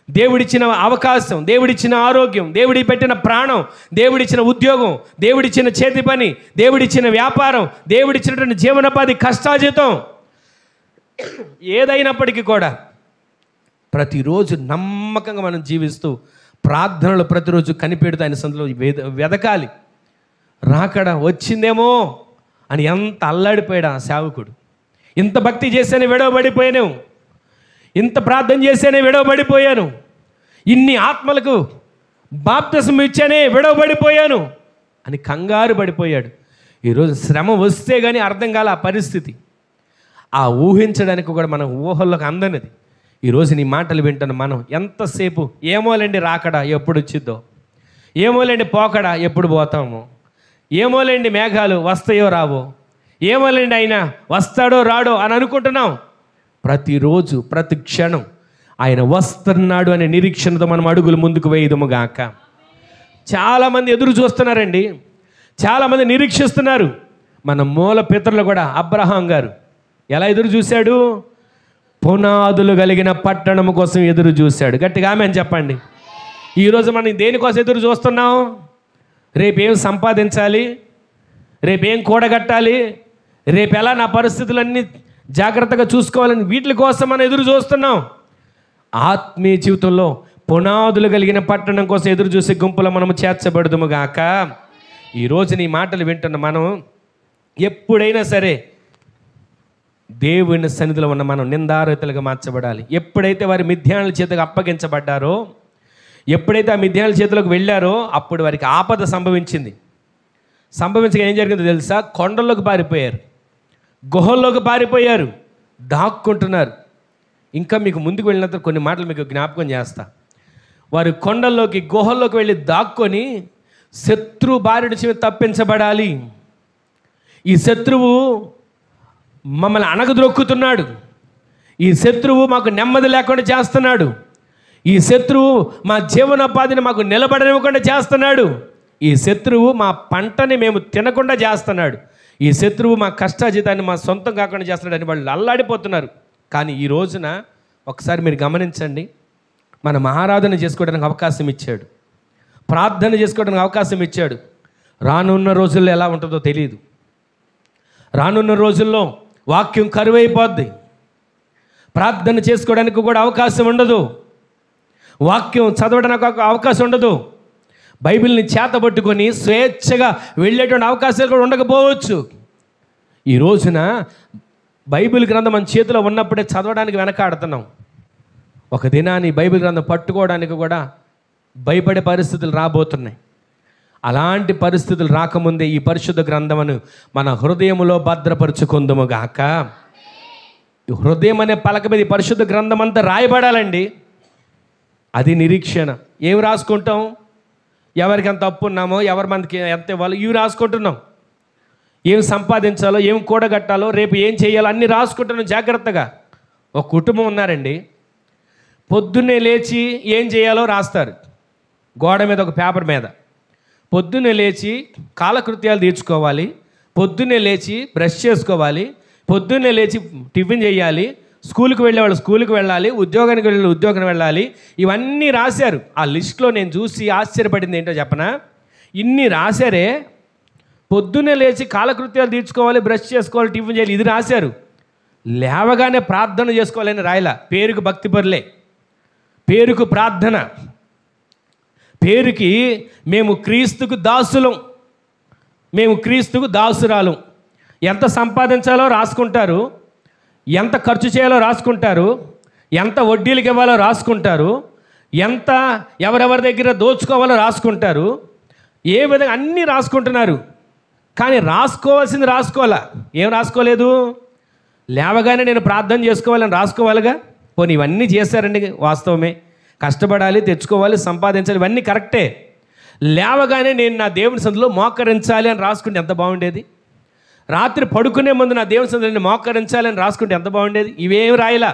దేవుడిచ్చిన అవకాశం, దేవుడిచ్చిన ఆరోగ్యం, దేవుడి పెట్టిన ప్రాణం, దేవుడిచ్చిన ఉద్యోగం, దేవుడిచ్చిన చేతి పని, దేవుడిచ్చిన వ్యాపారం, దేవుడిచ్చినటువంటి జీవనోపాధి, కష్టాజీతం ఏదైనప్పటికీ కూడా ప్రతిరోజు నమ్మకంగా మనం జీవిస్తూ ప్రార్థనలు ప్రతిరోజు కనిపెడుతూ ఆయన సందులో వెదకాలి. రాకడ వచ్చిందేమో అని ఎంత అల్లాడిపోయాడు ఆ సేవకుడు. ఇంత భక్తి చేస్తేనే విడవబడిపోయాను, ఇంత ప్రార్థన చేస్తేనే విడవబడిపోయాను, ఇన్ని ఆత్మలకు బాప్తిసం ఇచ్చానే విడవబడిపోయాను అని కంగారు పడిపోయాడు. ఈరోజు శ్రమ వస్తే కానీ అర్థం కాల ఆ పరిస్థితి. ఆ ఊహించడానికి కూడా మనం ఊహల్లోకి అందనిది. ఈరోజు నీ మాటలు వింటున్న మనం ఎంతసేపు ఏమోలేండి రాకడా ఎప్పుడు వచ్చిద్దో, ఏమోలేండి పోకడా ఎప్పుడు పోతామో, ఏమోలేండి మేఘాలు వస్తాయో రావో, ఏమోలేండి అయినా వస్తాడో రాడో అని అనుకుంటున్నాం. ప్రతిరోజు ప్రతి క్షణం ఆయన వస్తున్నాడు అనే నిరీక్షణతో మనం అడుగులు ముందుకు వేయదుము గాక. చాలామంది ఎదురు చూస్తున్నారండి, చాలామంది నిరీక్షిస్తున్నారు. మన మూల పితరులు కూడా అబ్రహాం గారు ఎలా ఎదురు చూశాడు, పునాదులు కలిగిన పట్టణం కోసం ఎదురు చూశాడు. గట్టిగా ఆమె అని చెప్పండి. ఈరోజు మనం దేనికోసం ఎదురు చూస్తున్నాం, రేపేం సంపాదించాలి, రేపేం కూడగట్టాలి, రేపు ఎలా నా పరిస్థితులన్నీ జాగ్రత్తగా చూసుకోవాలని వీటి కోసం మనం ఎదురు చూస్తున్నాం. ఆత్మీయ జీవితంలో పునాదులు కలిగిన పట్టణం కోసం ఎదురు చూసే గుంపులో మనము చేర్చబడదుము గాక. ఈరోజు నీ మాటలు వింటున్న మనం ఎప్పుడైనా సరే దేవుని సన్నిధిలో ఉన్న మనం నిందారహితులుగా మార్చబడాలి. ఎప్పుడైతే వారి మిథ్యానుల చేతికి అప్పగించబడ్డారో, ఎప్పుడైతే ఆ మిథ్యానుల చేతిలోకి వెళ్ళారో అప్పుడు వారికి ఆపద సంభవించింది. సంభవించగా ఏం జరిగిందో తెలుసా, కొండల్లోకి పారిపోయారు, గుహల్లోకి పారిపోయారు, దాక్కుంటున్నారు. ఇంకా మీకు ముందుకు వెళ్ళినంత కొన్ని మాటలు మీకు జ్ఞాపకం చేస్తా. వారు కొండల్లోకి గుహల్లోకి వెళ్ళి దాక్కొని శత్రు బారి నుంచి తప్పించబడాలి. ఈ శత్రువు మమ్మల్ని అణగద్రొక్కుతున్నాడు, ఈ శత్రువు మాకు నెమ్మది లేకుండా చేస్తున్నాడు, ఈ శత్రువు మా జీవనోపాధిని మాకు నిలబడనివ్వకుండా చేస్తున్నాడు, ఈ శత్రువు మా పంటని మేము తినకుండా చేస్తున్నాడు, ఈ శత్రువు మా కష్టాజీతాన్ని మా సొంతం కాకుండా చేస్తున్నాడు అని వాళ్ళు అల్లాడిపోతున్నారు. కానీ ఈ రోజున ఒకసారి మీరు గమనించండి, మనం ఆరాధన చేసుకోవడానికి అవకాశం ఇచ్చాడు, ప్రార్థన చేసుకోవడానికి అవకాశం ఇచ్చాడు. రానున్న రోజుల్లో ఎలా ఉంటుందో తెలియదు. రానున్న రోజుల్లో వాక్యం కరువైపోద్ది, ప్రార్థన చేసుకోవడానికి కూడా అవకాశం ఉండదు. వాక్యం చదవడానికి అవకాశం ఉండదు. బైబిల్ని చేతబట్టుకొని స్వేచ్ఛగా వెళ్ళేటువంటి అవకాశాలు కూడా ఉండకపోవచ్చు. ఈ రోజున బైబిల్ గ్రంథం మన చేతిలో ఉన్నప్పుడే చదవడానికి వెనకాడుతున్నాం. ఒక దినాన్ని బైబిల్ గ్రంథం పట్టుకోవడానికి కూడా భయపడే పరిస్థితులు రాబోతున్నాయి. అలాంటి పరిస్థితులు రాకముందే ఈ పరిశుద్ధ గ్రంథమును మన హృదయములో భద్రపరుచుకుందుముగాక. హృదయం అనే పలక మీద ఈ పరిశుద్ధ గ్రంథం అంతా రాయబడాలండి. అది నిరీక్షణ. ఏం రాసుకుంటాం? ఎవరికి ఎంత అప్పు ఉన్నామో, ఎవరి మందికి ఎంత ఇవ్వాలో ఇవి రాసుకుంటున్నాం. ఏం సంపాదించాలో, ఏం కూడగట్టాలో, రేపు ఏం చేయాలో అన్నీ రాసుకుంటున్నాం జాగ్రత్తగా. ఒక కుటుంబం ఉన్నారండి, పొద్దున్నే లేచి ఏం చేయాలో రాస్తారు గోడ మీద, ఒక పేపర్ మీద. పొద్దున్నే లేచి కాలకృత్యాలు తీర్చుకోవాలి, పొద్దున్నే లేచి బ్రష్ చేసుకోవాలి, పొద్దున్నే లేచి టిఫిన్ చేయాలి, స్కూల్కి వెళ్ళేవాళ్ళు స్కూల్కి వెళ్ళాలి, ఉద్యోగానికి వెళ్ళి ఉద్యోగం వెళ్ళాలి. ఇవన్నీ రాశారు. ఆ లిస్టులో నేను చూసి ఆశ్చర్యపడింది ఏంటో చెప్పనా? ఇన్ని రాశారే, పొద్దున్నే లేచి కాలకృత్యాలు తీర్చుకోవాలి, బ్రష్ చేసుకోవాలి, టిఫిన్ చేయాలి, ఇది రాశారు. లేవగానే ప్రార్థన చేసుకోవాలని రాయలా. పేరుకు భక్తి పరులే, పేరుకు ప్రార్థన, పేరుకి మేము క్రీస్తుకు దాసులం, మేము క్రీస్తుకు దాసురాలం. ఎంత సంపాదించాలో రాసుకుంటారు, ఎంత ఖర్చు చేయాలో రాసుకుంటారు, ఎంత వడ్డీలకు ఇవ్వాలో రాసుకుంటారు, ఎంత ఎవరెవరి దగ్గర దోచుకోవాలో రాసుకుంటారు, ఏ విధంగా అన్నీ రాసుకుంటున్నారు. కానీ రాసుకోవాల్సింది రాసుకోవాలా? ఏం రాసుకోలేదు? లేవగానే నేను ప్రార్థన చేసుకోవాలని రాసుకోవాలిగా. పోనీ ఇవన్నీ చేశారండి, వాస్తవమే. కష్టపడాలి, తెచ్చుకోవాలి, సంపాదించాలి, ఇవన్నీ కరెక్టే. లేవగానే నేను నా దేవుని సన్నిధిలో మోకరించాలి అని రాసుకుంటే ఎంత బాగుండేది. రాత్రి పడుకునే ముందు నా దేవుని సన్నిధిని మోకరించాలి అని రాసుకుంటే ఎంత బాగుండేది. ఇవేం రాయలా.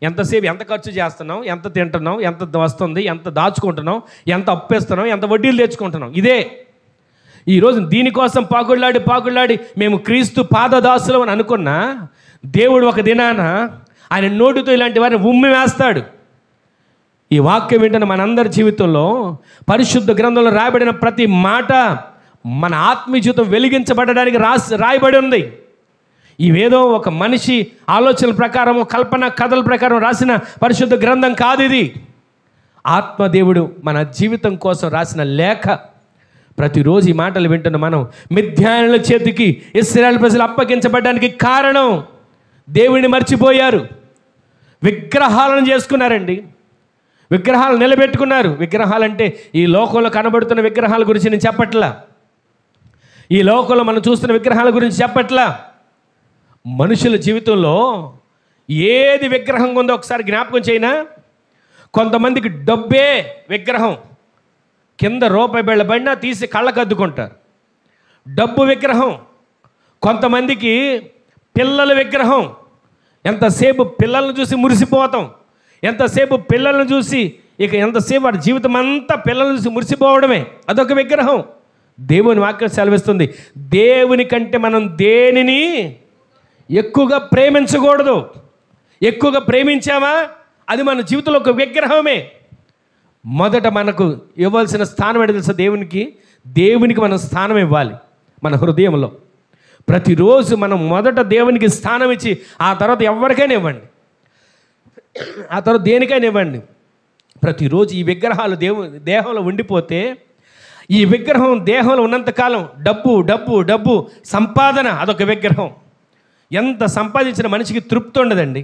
ఎంతసేపు ఎంత ఖర్చు చేస్తున్నాం, ఎంత తింటున్నాం, ఎంత వస్తుంది, ఎంత దాచుకుంటున్నాం, ఎంత అప్పేస్తున్నాం, ఎంత వడ్డీలు తెచ్చుకుంటున్నాం, ఇదే. ఈరోజు దీనికోసం పాకుళ్ళాడి మేము క్రీస్తు పాదదాసులం అని అనుకున్నా, దేవుడు ఒక దినాన ఆయన నోటితో ఇలాంటి వారిని ఉమ్మి వేస్తాడు. ఈ వాక్యం వింటున్న మనందరి జీవితంలో పరిశుద్ధ గ్రంథంలో రాయబడిన ప్రతి మాట మన ఆత్మీయ జీవితం వెలిగించబడడానికి రాయబడి ఉంది. ఇవేదో ఒక మనిషి ఆలోచనల ప్రకారం, కల్పన కథల ప్రకారం రాసిన పరిశుద్ధ గ్రంథం కాదు ఇది. ఆత్మదేవుడు మన జీవితం కోసం రాసిన లేఖ. ప్రతిరోజు ఈ మాటలు వింటున్న మనం మిద్యానుల చేతికి ఇశ్రాయేలు ప్రజలు అప్పగించబడడానికి కారణం దేవుడిని మర్చిపోయారు, విగ్రహాలను చేసుకున్నారండి, విగ్రహాలు నిలబెట్టుకున్నారు. విగ్రహాలంటే ఈ లోకంలో కనబడుతున్న విగ్రహాల గురించి నేను చెప్పట్లా, ఈ లోకంలో మనం చూస్తున్న విగ్రహాల గురించి చెప్పట్లా. మనుషుల జీవితంలో ఏది విగ్రహం ఉందో ఒకసారి జ్ఞాపకం చేయనా? కొంతమందికి డబ్బే విగ్రహం, కింద రూపాయి బిళ్ళ పడినా తీసి కళ్ళకు అద్దుకుంటారు, డబ్బు విగ్రహం. కొంతమందికి పిల్లల విగ్రహం, ఎంతసేపు పిల్లలను చూసి మురిసిపోతాం, ఎంతసేపు పిల్లలను చూసి ఇక ఎంతసేపు వాడి జీవితం అంతా పిల్లలను చూసి మురిసిపోవడమే, అదొక విగ్రహం. దేవుని వాక్యం సెలవిస్తుంది, దేవుని కంటే మనం దేనిని ఎక్కువగా ప్రేమించకూడదు. ఎక్కువగా ప్రేమించామా అది మన జీవితంలో ఒక విగ్రహమే. మొదట మనకు ఇవ్వాల్సిన స్థానం ఏంటో తెలుసా? దేవునికి మనం స్థానం ఇవ్వాలి. మన హృదయంలో ప్రతిరోజు మనం మొదట దేవునికి స్థానం ఇచ్చి ఆ తర్వాత ఎవరికైనా ఇవ్వండి, ఆ తర్వాత దేనికైనా ఇవ్వండి. ప్రతిరోజు ఈ విగ్రహాలు దేహంలో ఉండిపోతే, ఈ విగ్రహం దేహంలో ఉన్నంతకాలం డబ్బు డబ్బు డబ్బు సంపాదన అదొక విగ్రహం. ఎంత సంపాదించిన మనిషికి తృప్తి ఉండదండి,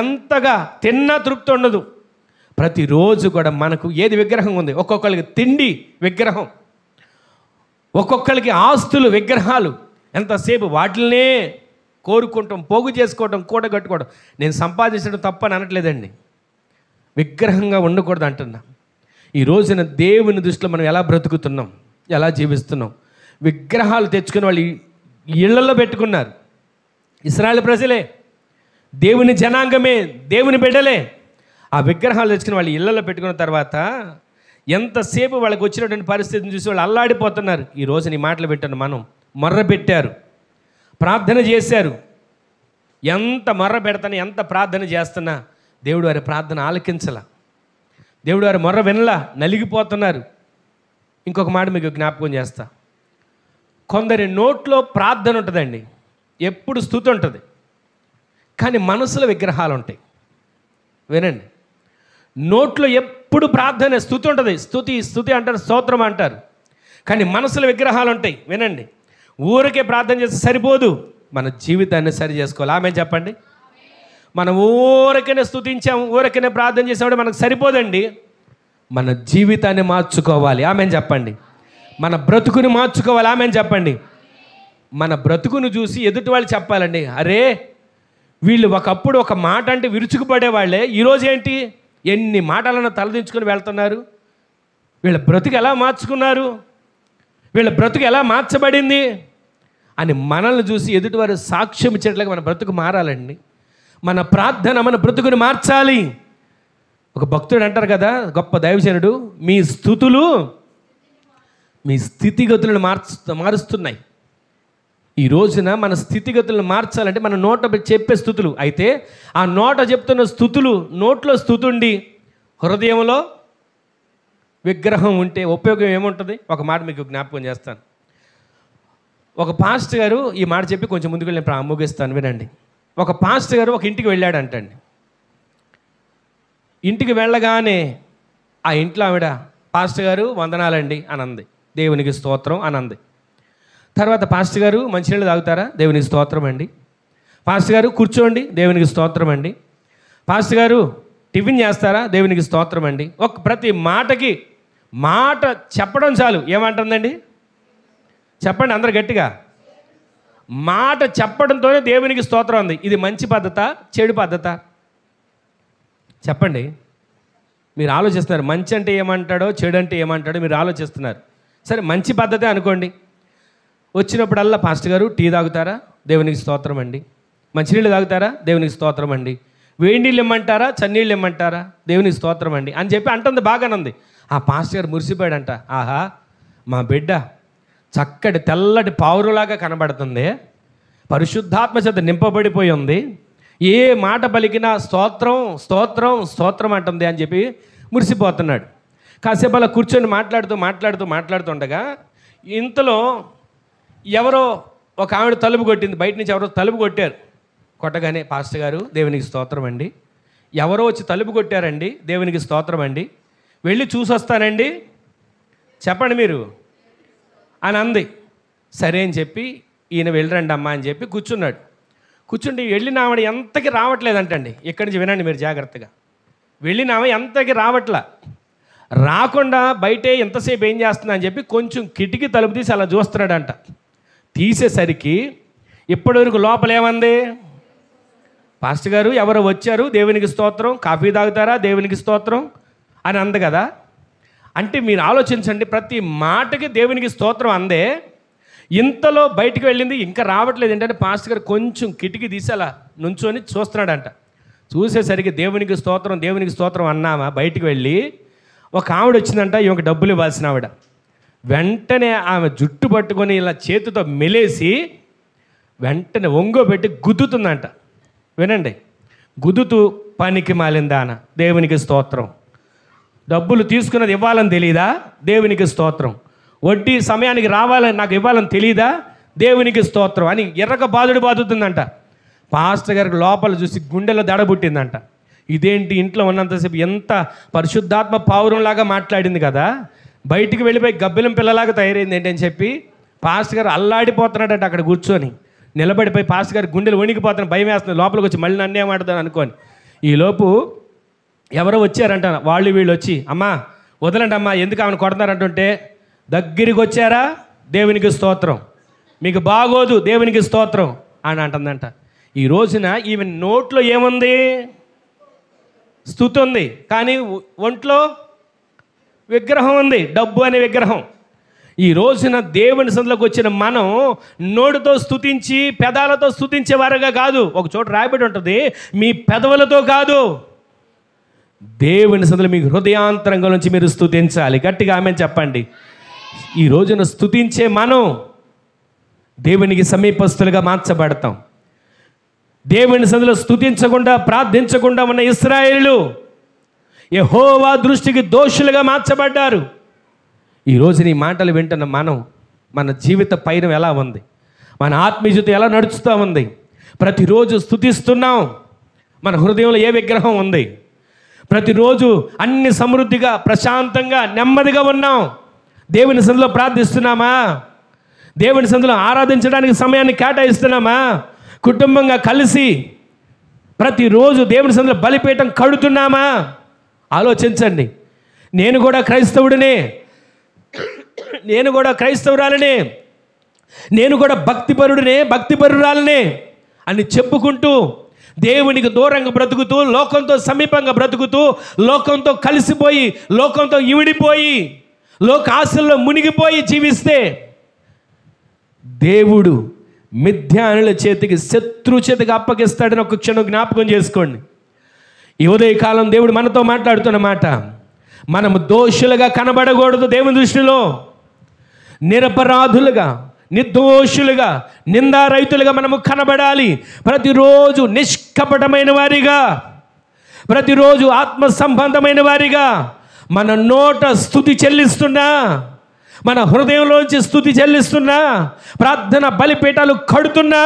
ఎంతగా తిన్నా తృప్తి ఉండదు. ప్రతిరోజు కూడా మనకు ఏది విగ్రహం ఉంది? ఒక్కొక్కరికి తిండి విగ్రహం, ఒక్కొక్కరికి ఆస్తులు విగ్రహాలు. ఎంతసేపు వాటిల్నే కోరుకుంటాం, పోగు చేసుకోవటం, కూడగట్టుకోవడం. నేను సంపాదించడం తప్పని అనట్లేదండి, విగ్రహంగా ఉండకూడదు అంటున్నా. ఈ రోజున దేవుని దృష్టిలో మనం ఎలా బ్రతుకుతున్నాం, ఎలా జీవిస్తున్నాం? విగ్రహాలు తెచ్చుకుని వాళ్ళు ఇళ్లలో పెట్టుకున్నారు. ఇశ్రాయేలు ప్రజలే, దేవుని జనాంగమే, దేవుని బిడ్డలే. ఆ విగ్రహాలు తెచ్చుకుని వాళ్ళు ఇళ్లలో పెట్టుకున్న తర్వాత ఎంతసేపు వాళ్ళకి వచ్చినటువంటి పరిస్థితిని చూసి వాళ్ళు అల్లాడిపోతున్నారు. ఈ రోజు నీ మాటలు పెట్టాను, మనం మొర్ర పెట్టారు, ప్రార్థన చేశారు. ఎంత మొర్ర పెడతాను, ఎంత ప్రార్థన చేస్తున్నా దేవుడు వారి ప్రార్థన ఆలకించలా, దేవుడు వారి మొర్ర వినలా, నలిగిపోతున్నారు. ఇంకొక మాట మీకు జ్ఞాపకం చేస్తా. కొందరి నోట్లో ప్రార్థన ఉంటుందండి, ఎప్పుడు స్తుతి ఉంటుంది, కానీ మనసులో విగ్రహాలు ఉంటాయి. వినండి, నోట్లో ఎప్పుడు ప్రార్థన, స్తుతి ఉంటుంది. స్తుతి అంటారు, స్తోత్రం అంటారు. కానీ మనసులో విగ్రహాలు ఉంటాయి. వినండి, ఊరికే ప్రార్థన చేస్తే సరిపోదు, మన జీవితాన్ని సరి చేసుకోవాలి. ఆమె చెప్పండి. మనం ఊరికనే స్తుతించాము, ఊరికనే ప్రార్థన చేసామంటే మనకు సరిపోదండి. మన జీవితాన్ని మార్చుకోవాలి. ఆమె చెప్పండి. మన బ్రతుకుని మార్చుకోవాలి. ఆమె చెప్పండి. మన బ్రతుకును చూసి ఎదుటి వాళ్ళు చెప్పాలండి, అరే వీళ్ళు ఒకప్పుడు ఒక మాట అంటే విరుచుకుపడేవాళ్ళే, ఈరోజు ఏంటి ఎన్ని మాటలను తలదించుకొని వెళ్తున్నారు, వీళ్ళ బ్రతుకు ఎలా మార్చుకున్నారు, వీళ్ళ బ్రతుకు ఎలా మార్చబడింది అని మనల్ని చూసి ఎదుటివారు సాక్ష్యం ఇచ్చేట్లుగా మన బ్రతుకు మారాలండి. మన ప్రార్థన మన బ్రతుకుని మార్చాలి. ఒక భక్తుడు అంటారు కదా, గొప్ప దైవజనుడు, మీ స్తుతులు మీ స్థితిగతులను మారుస్తున్నాయి. ఈ రోజున మన స్థితిగతులను మార్చాలంటే మన నోట చెప్పే స్థుతులు అయితే, ఆ నోట చెప్తున్న స్థుతులు, నోట్లో స్థుతి ఉండి హృదయంలో విగ్రహం ఉంటే ఉపయోగం ఏముంటుంది? ఒక మాట మీకు జ్ఞాపకం చేస్తాను. ఒక పాస్టర్ గారు ఈ మాట చెప్పి కొంచెం ముందుకు వెళ్ళి ముగిస్తాను, వినండి. ఒక పాస్టర్ గారు ఒక ఇంటికి వెళ్ళాడంటండి. ఇంటికి వెళ్ళగానే ఆ ఇంట్లో ఆవిడ, పాస్టర్ గారు వందనాలండి అనంది, దేవునికి స్తోత్రం అనంది. తర్వాత పాస్టర్ గారు మంచినీళ్ళు తాగుతారా? దేవునికి స్తోత్రం అండి. పాస్టర్ గారు కూర్చోండి, దేవునికి స్తోత్రం అండి. పాస్టర్ గారు టిఫిన్ చేస్తారా? దేవునికి స్తోత్రం అండి. ప్రతి మాటకి మాట చెప్పడం చాలు ఏమంటుందండి? చెప్పండి అందరు గట్టిగా. మాట చెప్పడంతోనే దేవునికి స్తోత్రం ఉంది. ఇది మంచి పద్ధత, చెడు పద్ధత? చెప్పండి. మీరు ఆలోచిస్తున్నారు, మంచి అంటే ఏమంటాడో చెడు అంటే ఏమంటాడో మీరు ఆలోచిస్తున్నారు. సరే, మంచి పద్ధతే అనుకోండి. వచ్చినప్పుడల్లా పాస్టర్ గారు టీ తాగుతారా? దేవునికి స్తోత్రం అండి. మంచినీళ్ళు తాగుతారా? దేవునికి స్తోత్రం అండి. వేడి నీళ్ళు ఇమ్మంటారా? చన్నీళ్ళు ఇమ్మంటారా? దేవునికి స్తోత్రం అండి అని చెప్పి అంటుంది, బాగానుంది. ఆ పాస్టర్ గారు మురిసిపోయాడంట, ఆహా మా బిడ్డ చక్కటి తెల్లటి పావురులాగా కనబడుతుంది, పరిశుద్ధాత్మ చేత నింపబడిపోయి ఉంది, ఏ మాట పలికినా స్తోత్రం స్తోత్రం స్తోత్రం అంటుంది అని చెప్పి మురిసిపోతున్నాడు. కాసేపు అలా కూర్చొని మాట్లాడుతుండగా ఇంతలో ఎవరో ఒక ఆవిడ తలుపు కొట్టింది. బయట నుంచి ఎవరో తలుపు కొట్టారు. కొట్టగానే పాస్టర్ గారు దేవునికి స్తోత్రం అండి, ఎవరో వచ్చి తలుపు కొట్టారండి, దేవునికి స్తోత్రం అండి, వెళ్ళి చూసొస్తానండి, చెప్పండి మీరు అని అంది. సరే అని చెప్పి ఈయన వెళ్ళరండి అమ్మా అని చెప్పి కూర్చున్నాడు. కూర్చుంటే వెళ్ళిన ఆవిడ ఎంతకి రావట్లేదంటండి. ఇక్కడి నుంచి వినండి మీరు జాగ్రత్తగా. వెళ్ళిన ఆమె ఎంతకి రాకుండా బయటే ఎంతసేపు ఏం చేస్తుందని చెప్పి కొంచెం కిటికీ తలుపు తీసి అలా చూస్తున్నాడంట. తీసేసరికి ఇప్పటివరకు లోపల ఏమంది? పాస్టర్ గారు ఎవరో వచ్చారు, దేవునికి స్తోత్రం, కాఫీ తాగుతారా? దేవునికి స్తోత్రం అని అంది కదా. అంటే మీరు ఆలోచించండి, ప్రతి మాటకి దేవునికి స్తోత్రం అందే. ఇంతలో బయటికి వెళ్ళింది, ఇంకా రావట్లేదు. ఏంటంటే పాస్టర్ గారు కొంచెం కిటికీ తీసి అలా నుంచొని చూస్తున్నాడంట. చూసేసరికి దేవునికి స్తోత్రం అన్నామా బయటికి వెళ్ళి ఒక ఆవిడ వచ్చిందంట, ఈమెకు డబ్బులు ఇవ్వాల్సిన ఆవిడ. వెంటనే ఆమె జుట్టు పట్టుకొని ఇలా చేతితో మెలేసి వెంటనే ఒంగోబెట్టి గుద్దుతుందంట. వినండి, గుద్దుతూ పనికి మాలిందాన దేవునికి స్తోత్రం, డబ్బులు తీసుకున్నది ఇవ్వాలని తెలియదా? దేవునికి స్తోత్రం, వడ్డీ సమయానికి రావాలని నాకు ఇవ్వాలని తెలియదా? దేవునికి స్తోత్రం అని ఎర్రక బాదుతుందంట. పాస్టర్ గారికి లోపల చూసి గుండెలో దడబుట్టిందంట. ఇదేంటి ఇంట్లో ఉన్నంతసేపు ఎంత పరిశుద్ధాత్మ పావురంలాగా మాట్లాడింది కదా, బయటికి వెళ్ళిపోయి గబ్బిలం పిల్లలాగా తయారైంది ఏంటి అని చెప్పి పాస్టర్ గారు అల్లాడిపోతున్నాడంట. అక్కడ కూర్చొని నిలబడిపోయి పాస్టర్ గారి గుండెలు వణికిపోతున్న, భయం వేస్తుంది. లోపలికి వచ్చి మళ్ళీ నన్ను ఏమాడతాను అనుకోని ఈలోపు ఎవరో వచ్చారంట. వీళ్ళు వచ్చి, అమ్మా వదలండి అమ్మా, ఎందుకు ఆమెను కొడతారంటుంటే, దగ్గరికి వచ్చారా? దేవునికి స్తోత్రం, మీకు బాగోదు, దేవునికి స్తోత్రం అని అంటుందంట. ఈ రోజున ఈమె నోట్లో ఏముంది? స్తుతి ఉంది, కానీ ఒంట్లో విగ్రహం ఉంది, డబ్బు అనే విగ్రహం. ఈ రోజున దేవుని సన్నిధిలోకి వచ్చిన మనం నోటితో స్తుతించి పెదాలతో స్తుతించే వారుగా కాదు. ఒక చోట రాయబడి ఉంటుంది, మీ పెదవులతో కాదు, దేవుని సన్నిధిలో మీ హృదయాంతరంగం నుంచి మీరు స్తుతించాలి. గట్టిగా ఆమేన్ చెప్పండి. ఈ రోజున స్తుతించే మనం దేవునికి సమీపస్తులుగా మార్చబడతాం. దేవుని సన్నిధిలో స్తుతించకుండా ప్రార్థించకుండా ఉన్న ఇశ్రాయేలు యెహోవా దృష్టికి దోషులుగా మార్చబడ్డారు. ఈరోజు నీ మాటలు వింటున్న మనం, మన జీవిత పయనం ఎలా ఉంది, మన ఆత్మీయత ఎలా నడుస్తూ ఉంది, ప్రతిరోజు స్తుతిస్తున్నాం, మన హృదయంలో ఏ విగ్రహం ఉంది, ప్రతిరోజు అన్ని సమృద్ధిగా, ప్రశాంతంగా, నెమ్మదిగా ఉన్నాం. దేవుని సన్నిధిలో ప్రార్థిస్తున్నామా? దేవుని సన్నిధిలో ఆరాధించడానికి సమయాన్ని కేటాయిస్తున్నామా? కుటుంబంగా కలిసి ప్రతిరోజు దేవుని సన్నిధిలో బలిపీఠం కడుతున్నామా? ఆలోచించండి. నేను కూడా క్రైస్తవుడినే, నేను కూడా క్రైస్తవురాలనే, నేను కూడా భక్తిపరుడినే, భక్తిపరురాలనే అని చెప్పుకుంటూ దేవునికి దూరంగా బ్రతుకుతూ, లోకంతో సమీపంగా బ్రతుకుతూ, లోకంతో కలిసిపోయి, లోకంతో ఇవిడిపోయి, లోక ఆశల్లో మునిగిపోయి జీవిస్తే దేవుడు మిథ్యానుల చేతికి, శత్రు చేతికి అప్పగిస్తాడని ఒక క్షణం జ్ఞాపకం చేసుకోండి. ఈ ఉదయకాలం దేవుడు మనతో మాట్లాడుతున్న మాట, మనము దోషులుగా కనబడకూడదు. దేవుని దృష్టిలో నిరపరాధులుగా, నిర్దోషులుగా, నిందారహితులుగా మనము కనబడాలి. ప్రతిరోజు నిష్కపటమైన వారిగా, ప్రతిరోజు ఆత్మ సంబంధమైన వారిగా, మన నోట స్తుతి చెల్లిస్తున్నా, మన హృదయంలోంచి స్తుతి చెల్లిస్తున్నా, ప్రార్థన బలిపీఠాలు కడుతున్నా,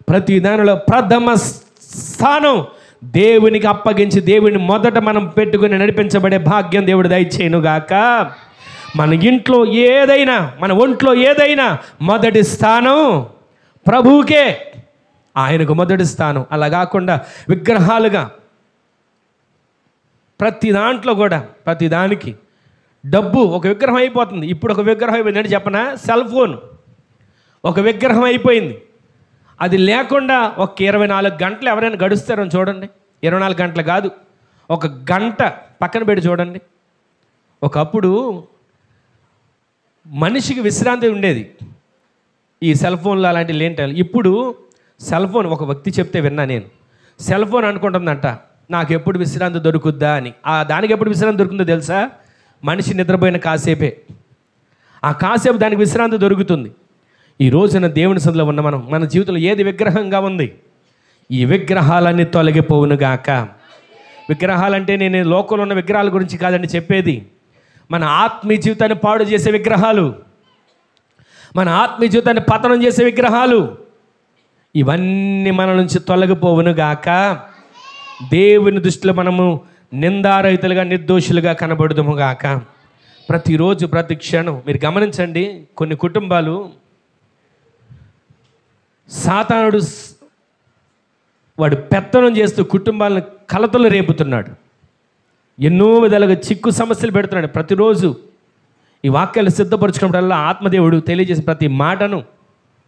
ప్రతి దానిలో ప్రథమ స్థానం దేవునికి అప్పగించి దేవుని మొదట మనం పెట్టుకుని నడిపించబడే భాగ్యం దేవుడు దయచేయునుగాక. మన ఇంట్లో ఏదైనా, మన ఒంట్లో ఏదైనా మొదటి స్థానం ప్రభువుకే, ఆయనకు మొదటి స్థానం. అలా కాకుండా విగ్రహాలుగా ప్రతి దాంట్లో కూడా, ప్రతి దానికి డబ్బు ఒక విగ్రహం అయిపోతుంది. ఇప్పుడు ఒక విగ్రహం అయిపోయింది అంటే చెప్పనా, సెల్ ఫోన్ ఒక విగ్రహం అయిపోయింది. అది లేకుండా ఒక 24 గంటలు ఎవరైనా గడుస్తారని చూడండి. 24 గంటలు కాదు, ఒక గంట పక్కన పెట్టి చూడండి. ఒకప్పుడు మనిషికి విశ్రాంతి ఉండేది, ఈ సెల్ ఫోన్లు అలాంటివి లేంటి. ఇప్పుడు సెల్ ఫోన్, ఒక వ్యక్తి చెప్తే విన్నా నేను, సెల్ ఫోన్ అనుకుంటుందంట నాకు ఎప్పుడు విశ్రాంతి దొరుకుద్దా అని. దానికి ఎప్పుడు విశ్రాంతి దొరుకుతుందో తెలుసా? మనిషి నిద్రపోయిన కాసేపే, ఆ కాసేపు దానికి విశ్రాంతి దొరుకుతుంది. ఈ రోజున దేవుని సన్నిధిలో ఉన్న మనం, మన జీవితంలో ఏది విగ్రహంగా ఉంది, ఈ విగ్రహాలన్నీ తొలగిపోవునుగాక. విగ్రహాలంటే నేను లోకంలో ఉన్న విగ్రహాల గురించి కాదండి చెప్పేది, మన ఆత్మీయ జీవితాన్ని పాడు చేసే విగ్రహాలు, మన ఆత్మీయ జీవితాన్ని పతనం చేసే విగ్రహాలు, ఇవన్నీ మన నుంచి తొలగిపోవునుగాక. దేవుని దృష్టిలో మనము నిందారహితులుగా, నిర్దోషులుగా కనబడుదుముగాక. ప్రతిరోజు, ప్రతి క్షణం మీరు గమనించండి, కొన్ని కుటుంబాలు సాతానుడు వాడు పెత్తనం చేస్తూ కుటుంబాలను కలతలు రేపుతున్నాడు, ఎన్నో విధాలుగా చిక్కు సమస్యలు పెడుతున్నాడు. ప్రతిరోజు ఈ వాక్యాలు సిద్ధపరచుకున్నప్పుడల్లా ఆత్మదేవుడు తెలియజేసి ప్రతి మాటను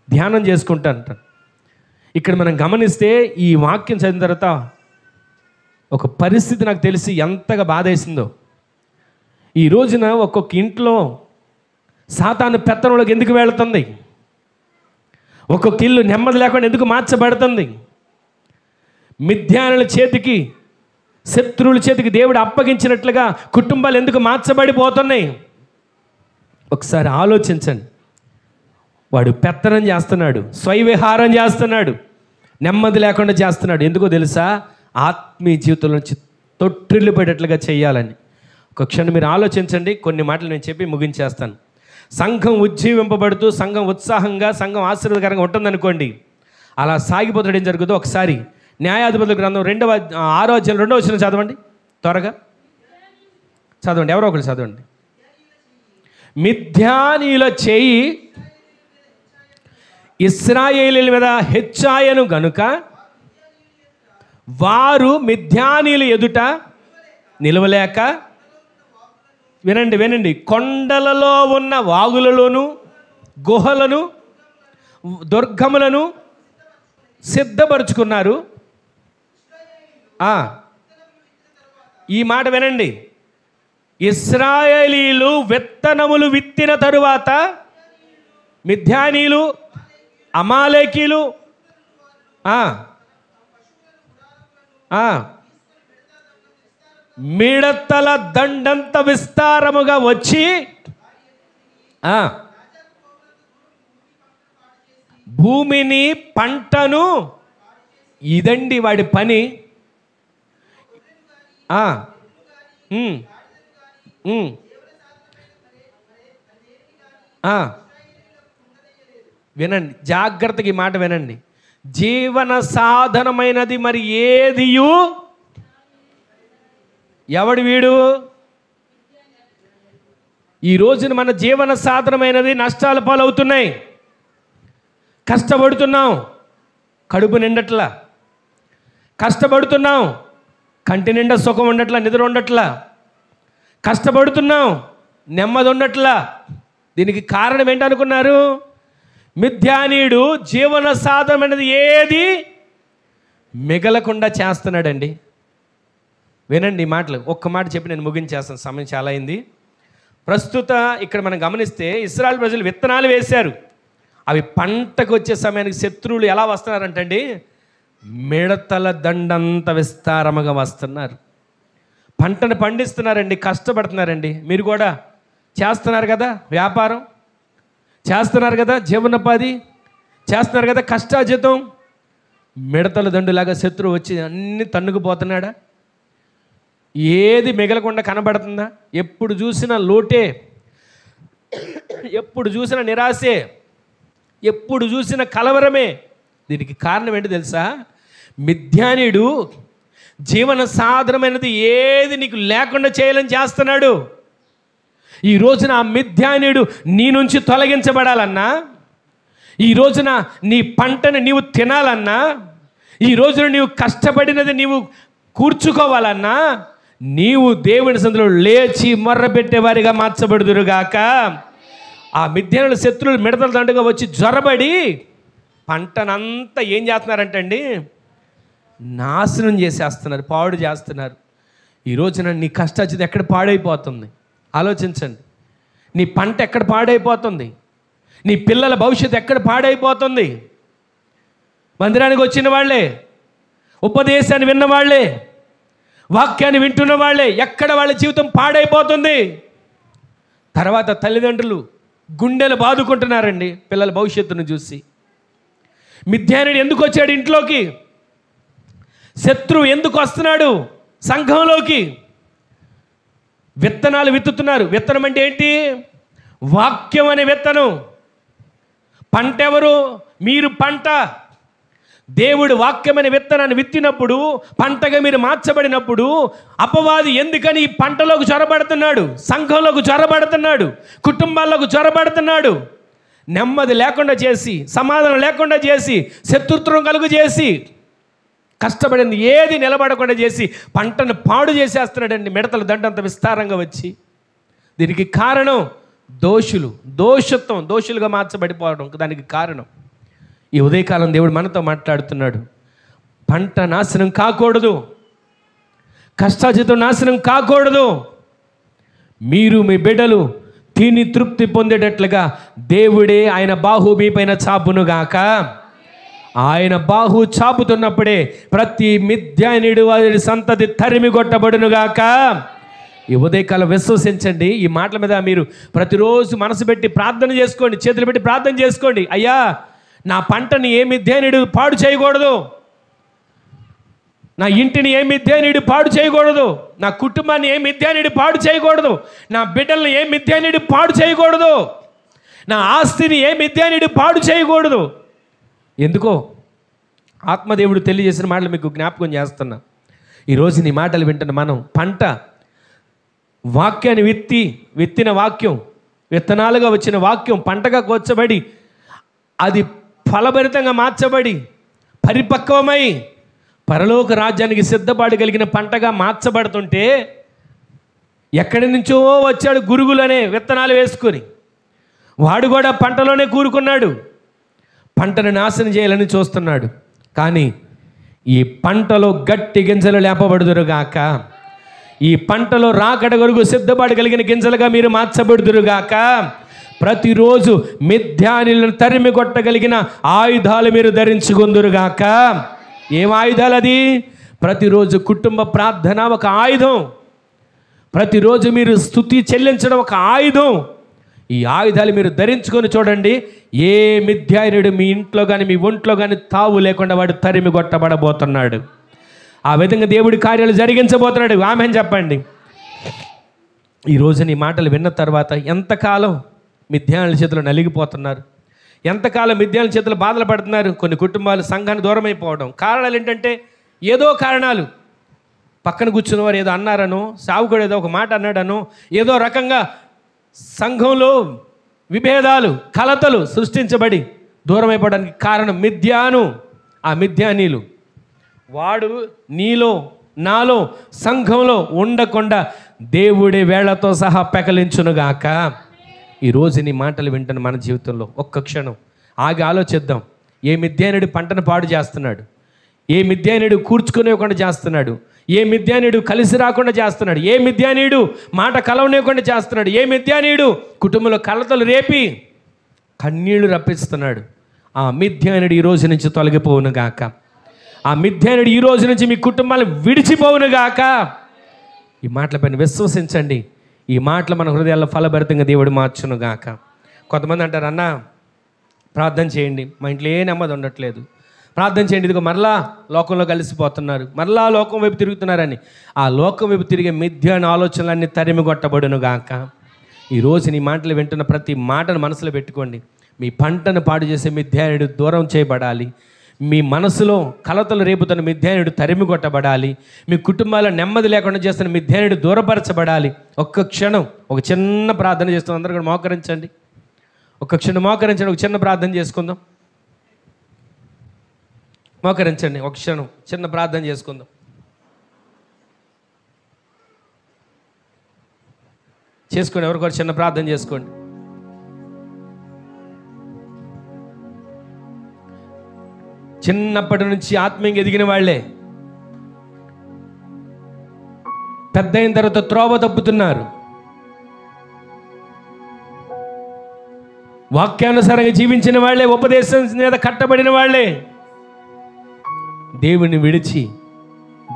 ధ్యానం చేసుకుంటానంట. ఇక్కడ మనం గమనిస్తే ఈ వాక్యం చదివిన తర్వాత ఒక పరిస్థితి నాకు తెలిసి ఎంతగా బాధేసిందో. ఈ రోజున ఒక్కొక్క ఇంట్లో సాతాను పెత్తనంలోకి ఎందుకు వెళుతుంది? ఒక్కొక్క ఇల్లు నెమ్మది లేకుండా ఎందుకు మార్చబడుతుంది? మిథ్యానుల చేతికి, శత్రువుల చేతికి దేవుడు అప్పగించినట్లుగా కుటుంబాలు ఎందుకు మార్చబడిపోతున్నాయి? ఒకసారి ఆలోచించండి. వాడు పెత్తనం చేస్తున్నాడు, స్వయవిహారం చేస్తున్నాడు, నెమ్మది లేకుండా చేస్తున్నాడు. ఎందుకో తెలుసా? ఆత్మీయ జీవితం నుంచి తొట్టిల్లిపోయేటట్లుగా చేయాలని. ఒక క్షణం మీరు ఆలోచించండి. కొన్ని మాటలు నేను చెప్పి ముగించేస్తాను. సంఘం ఉజ్జీవింపబడుతూ, సంఘం ఉత్సాహంగా, సంఘం ఆశీర్వాదకరంగా ఉంటుందనుకోండి. అలా సాగిపోతాడు. ఏం జరుగుతుందో ఒకసారి న్యాయాధిపతుల గ్రంథం 6వ అధ్యాయం 2వ వచనం చదవండి, త్వరగా చదవండి, ఎవరో ఒకరు చదవండి. మిథ్యానీయుల చేయి ఇశ్రాయేలీయుల మీద హెచ్చాయను గనుక వారు మిథ్యానీయుల ఎదుట నిలవలేక, వినండి వినండి, కొండలలో ఉన్న వాగులలోను, గుహలను, దుర్గములను సిద్ధపరుచుకున్నారు. ఈ మాట వినండి, ఇశ్రాయేలీయులు విత్తనములు విత్తిన తరువాత మిథ్యానీయులు, అమాలేకీలు మిడతల దండంత విస్తారముగా వచ్చి భూమిని, పంటను, ఇదండి వాడి పని. వినండి జాగ్రత్తగా, ఈ మాట వినండి. జీవన సాధనమైనది మరి ఏదియు ఎవడు వీడు? ఈ రోజున మన జీవన సాధనమైనది నష్టాల పాలవుతున్నాయి. కష్టపడుతున్నాం, కడుపు నిండట్లా. కష్టపడుతున్నాం, కంటి నిండా సుఖం ఉండట్లా, నిద్ర ఉండట్లా. కష్టపడుతున్నాం, నెమ్మది ఉండట్లా. దీనికి కారణం ఏంటనుకున్నారు? మిథ్యానీయుడు జీవన సాధనం అనేది ఏది మిగలకుండా చేస్తున్నాడండి. వినండి ఈ మాటలు. ఒక్క మాట చెప్పి నేను ముగించేస్తాను, సమయం చాలా అయింది. ప్రస్తుత ఇక్కడ మనం గమనిస్తే ఇశ్రాయేలు ప్రజలు విత్తనాలు వేశారు. అవి పంటకు వచ్చే సమయానికి శత్రువులు ఎలా వస్తున్నారంటండి, మిడతల దండంత విస్తారముగా వస్తున్నారు. పంటను పండిస్తున్నారండి, కష్టపడుతున్నారండి. మీరు కూడా చేస్తున్నారు కదా, వ్యాపారం చేస్తున్నారు కదా, జీవనోపాధి చేస్తున్నారు కదా, కష్టాజితం. మిడతల దండులాగా శత్రువు వచ్చి అన్ని తన్నుకుపోతున్నాడా? ఏది మిగలకుండా కనబడుతుందా? ఎప్పుడు చూసినా లోటే, ఎప్పుడు చూసినా నిరాశే, ఎప్పుడు చూసినా కలవరమే. దీనికి కారణం ఏంటి తెలుసా? మిథ్యానీయుడు జీవన సాధనమైనది ఏది నీకు లేకుండా చేయాలని చేస్తున్నాడు. ఈ రోజున ఆ మిథ్యానీయుడు నీ నుంచి తొలగించబడాలన్నా, ఈ రోజున నీ పంటను నీవు తినాలన్నా, ఈ రోజున నీవు కష్టపడినది నీవు కూర్చుకోవాలన్నా, నీవు దేవుని సన్నిధిలో లేచి మొర్రపెట్టేవారిగా మార్చబడుదురుగాక. ఆ మిథ్యానుల శత్రువులు మిడతల దండుగా వచ్చి జ్వరబడి పంటనంతా ఏం చేస్తున్నారంటండి, నాశనం చేసేస్తున్నారు, పాడు చేస్తున్నారు. ఈ రోజున నీ కష్టాచిత ఎక్కడ పాడైపోతుంది ఆలోచించండి. నీ పంట ఎక్కడ పాడైపోతుంది, నీ పిల్లల భవిష్యత్తు ఎక్కడ పాడైపోతుంది. మందిరానికి వచ్చిన వాళ్ళే, ఉపదేశాన్ని విన్న వాళ్ళే, వాక్యాన్ని వింటున్న వాళ్ళే, ఎక్కడ వాళ్ళ జీవితం పాడైపోతుంది. తర్వాత తల్లిదండ్రులు గుండెలు బాదుకుంటున్నారండి పిల్లల భవిష్యత్తును చూసి. మిథ్యానుడు ఎందుకు వచ్చాడు ఇంట్లోకి? శత్రువు ఎందుకు వస్తున్నాడు సంఘంలోకి? విత్తనాలు విత్తుతున్నారు. విత్తనం అంటే ఏంటి? వాక్యం అనే విత్తనం. పంట ఎవరు? మీరు పంట. దేవుడు వాక్యమైన విత్తనాన్ని విత్తినప్పుడు, పంటగా మీరు మార్చబడినప్పుడు, అపవాది ఎందుకని ఈ పంటలోకి చొరబడుతున్నాడు, సంఘంలోకి చొరబడుతున్నాడు, కుటుంబాల్లోకి చొరబడుతున్నాడు. నెమ్మది లేకుండా చేసి, సమాధానం లేకుండా చేసి, శత్రుత్వం కలుగు చేసి, కష్టపడింది ఏది నిలబడకుండా చేసి పంటను పాడు చేసేస్తున్నాడండి మిడతల దండంత విస్తారంగా వచ్చి. దీనికి కారణం దోషులుగా మార్చబడిపోవడం. దానికి కారణం ఈ ఉదయకాలం దేవుడు మనతో మాట్లాడుతున్నాడు. పంట నాశనం కాకూడదు, కష్టాజితం నాశనం కాకూడదు. మీరు మీ బిడ్డలు తిని తృప్తి పొందేటట్లుగా దేవుడే ఆయన బాహు మీ పైన చాపునుగాక. ఆయన బాహు చాపుతున్నప్పుడే ప్రతి మిథ్యానీయుడు వారి సంతతి తరిమి కొట్టబడునుగాక. ఈ ఉదయకాలం విశ్వసించండి. ఈ మాటల మీద మీరు ప్రతిరోజు మనసు పెట్టి ప్రార్థన చేసుకోండి, చేతులు పెట్టి ప్రార్థన చేసుకోండి. అయ్యా, నా పంటని ఏ మిథ్యానీయుడు పాడు చేయకూడదు, నా ఇంటిని ఏ మిథ్యానీయుడు పాడు చేయకూడదు, నా కుటుంబాన్ని ఏ మిథ్యానీయుడు పాడు చేయకూడదు, నా బిడ్డల్ని ఏ మిథ్యానీయుడు పాడు చేయకూడదు, నా ఆస్తిని ఏ మిథ్యానీయుడు పాడు చేయకూడదు. ఎందుకో ఆత్మదేవుడు తెలియజేసిన మాటలు మీకు జ్ఞాపకం చేస్తున్నా. ఈరోజు నీ మాటలు వింటున్న మనం పంట, వాక్యాన్ని విత్తిన వాక్యం, విత్తనాలుగా వచ్చిన వాక్యం పంటగా కూర్చబడి, అది ఫలభరితంగా మార్చబడి, పరిపక్వమై పరలోక రాజ్యానికి సిద్ధపడగలిగిన పంటగా మార్చబడుతుంటే, ఎక్కడి నుంచో వచ్చాడు గురుగులనే విత్తనాలు వేసుకొని, వాడు కూడా పంటలోనే కూరుకున్నాడు, పంటను నాశనం చేయాలని చూస్తున్నాడు. కానీ ఈ పంటలో గట్టి గింజలు లేపబడుదురుగాక. ఈ పంటలో రాకడ వరకు సిద్ధపడగలిగిన గింజలుగా మీరు మార్చబడుదురుగాక. ప్రతిరోజు మిథ్యానులను తరిమి కొట్టగలిగిన ఆయుధాలు మీరు ధరించుకుందురుగాక. ఏం ఆయుధాలు అది? ప్రతిరోజు కుటుంబ ప్రార్థన ఒక ఆయుధం, ప్రతిరోజు మీరు స్తుతి చెల్లించడం ఒక ఆయుధం. ఈ ఆయుధాలు మీరు ధరించుకొని చూడండి. ఏ మిథ్యానుడు మీ ఇంట్లో కానీ మీ ఒంట్లో కానీ తావు లేకుండా వాడు తరిమి కొట్టబడబోతున్నాడు. ఆ విధంగా దేవుడి కార్యాలు జరిగించబోతున్నాడు. ఆమెన్ చెప్పండి. ఈరోజు నీ మాటలు విన్న తర్వాత ఎంతకాలం మిథ్యానుల చేతులు నలిగిపోతున్నారు, ఎంతకాలం మిథ్యానుల చేతులు బాధలు పడుతున్నారు. కొన్ని కుటుంబాలు సంఘాన్ని దూరం అయిపోవడం కారణాలు ఏంటంటే ఏదో కారణాలు. పక్కన కూర్చున్న వారు ఏదో అన్నారనో, సావుకుడు ఏదో ఒక మాట అన్నాడనో, ఏదో రకంగా సంఘంలో విభేదాలు, కలతలు సృష్టించబడి దూరం అయిపోవడానికి కారణం మిథ్యాను. ఆ మిథ్యానీలు వాడు నీలో నాలో సంఘంలో ఉండకుండా దేవుడి వేళ్లతో సహా పెకలించునుగాక. ఈరోజు నీ మాటలు వింటున్న మన జీవితంలో ఒక్క క్షణం ఆగి ఆలోచిద్దాం. ఏ మిథ్యానుడు పంటను పాడు చేస్తున్నాడు, ఏ మిథ్యానుడు కూర్చుకునేవ్వకుండా చేస్తున్నాడు, ఏ మిథ్యానీయుడు కలిసి రాకుండా చేస్తున్నాడు, ఏ మిథ్యానీయుడు మాట కలవనివ్వకుండా చేస్తున్నాడు, ఏ మిథ్యానీయుడు కుటుంబంలో కలతలు రేపి కన్నీళ్లు రప్పిస్తున్నాడు. ఆ మిథ్యానుడు ఈ రోజు నుంచి తొలగిపోవును గాక. ఆ మిథ్యానుడు ఈ రోజు నుంచి మీ కుటుంబాలు విడిచిపోవును గాక. ఈ మాటలపైన విశ్వసించండి. ఈ మాటలు మన హృదయాల్లో ఫలభరితంగా దేవుడు మార్చును గాక. కొంతమంది అంటారు, అన్న ప్రార్థన చేయండి, మా ఇంట్లో ఏ నెమ్మది ఉండట్లేదు, ప్రార్థన చేయండి, ఇదిగో మరలా లోకంలో కలిసిపోతున్నారు, మరలా లోకం వైపు తిరుగుతున్నారని. ఆ లోకం వైపు తిరిగే మిథ్యాన ఆలోచనలన్నీ తరిమి కొట్టబడును గాక. ఈరోజు నీ మాటలు వింటున్న ప్రతి మాటను మనసులో పెట్టుకోండి. మీ పంటను పాడు చేసే మిథ్యానుడు దూరం చేయబడాలి. మీ మనసులో కలతలు రేపుతున్న మిథ్యానుడు తరిమి కొట్టబడాలి. మీ కుటుంబాల్లో నెమ్మది లేకుండా చేస్తున్న మిథ్యానుడు దూరపరచబడాలి. ఒక్క క్షణం ఒక చిన్న ప్రార్థన చేస్తాం. అందరూ కూడా మోకరించండి. ఒక్క క్షణం మోకరించండి. ఒక చిన్న ప్రార్థన చేసుకుందాం. మోకరించండి. ఒక క్షణం చిన్న ప్రార్థన చేసుకుందాం. చేసుకోండి. ఎవరికొకరు చిన్న ప్రార్థన చేసుకోండి. చిన్నప్పటి నుంచి ఆత్మీయంగా ఎదిగిన వాళ్ళే పెద్ద అయిన తర్వాత త్రోవ తప్పుతున్నారు. వాక్యానుసారంగా జీవించిన వాళ్ళే, ఉపదేశం మీద కట్టబడిన వాళ్ళే దేవుని విడిచి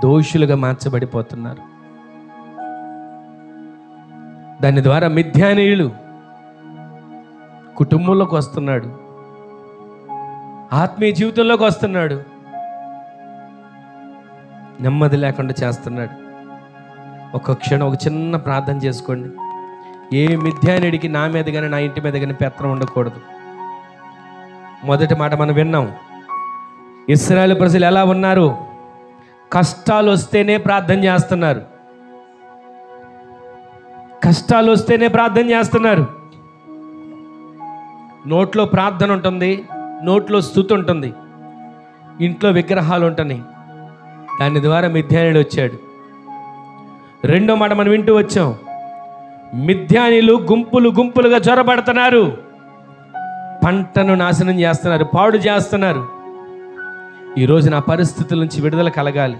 దోషులుగా మార్చబడిపోతున్నారు. దాని ద్వారా మిథ్యానీయులు కుటుంబంలోకి వస్తున్నాడు, ఆత్మీయ జీవితంలోకి వస్తున్నాడు, నెమ్మది లేకుండా చేస్తున్నాడు. ఒక క్షణం ఒక చిన్న ప్రార్థన చేసుకోండి. ఏ మిథ్యానుడికి నా మీద కానీ నా ఇంటి మీద కానీ పెత్తనం ఉండకూడదు. మొదటి మాట మనం విన్నాం. ఇశ్రాయేలు ప్రజలు ఎలా ఉన్నారు? కష్టాలు వస్తేనే ప్రార్థన చేస్తున్నారు. కష్టాలు వస్తేనే ప్రార్థన చేస్తున్నారు. నోట్లో ప్రార్థన ఉంటుంది, నోట్లో స్తుతి ఉంటుంది, ఇంట్లో విగ్రహాలు ఉంటున్నాయి. దాని ద్వారా మిథ్యానుడు వచ్చాడు. రెండో మాట మనం వింటూ వచ్చాం. మిథ్యానులు గుంపులు గుంపులుగా చొరబడుతున్నారు, పంటను నాశనం చేస్తున్నారు, పాడు చేస్తున్నారు. ఈరోజు నా పరిస్థితుల నుంచి విడుదల కలగాలి.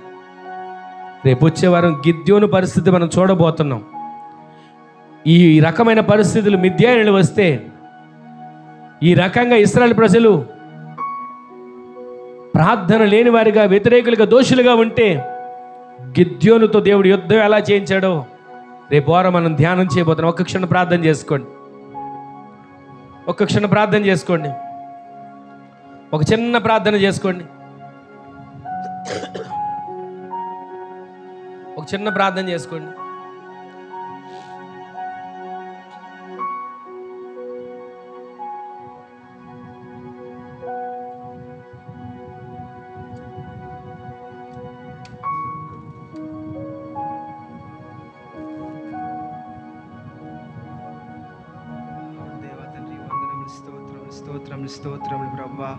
రేపు వచ్చే వారం గిద్యోను పరిస్థితి మనం చూడబోతున్నాం. ఈ రకమైన పరిస్థితులు మిథ్యానులు వస్తే, ఈ రకంగా ఇశ్రాయేలు ప్రజలు ప్రార్థన లేని వారిగా, వ్యతిరేకులుగా, దోషులుగా ఉంటే గిద్యోనుతో దేవుడు యుద్ధం ఎలా చేయించాడో రేపు వారం మనం ధ్యానం చేయబోతున్నాం. ఒక్క క్షణం ప్రార్థన చేసుకోండి. ఒక్క క్షణం ప్రార్థన చేసుకోండి. ఒక చిన్న ప్రార్థన చేసుకోండి. ఒక చిన్న ప్రార్థన చేసుకోండి. స్తోత్రములు ప్రభా.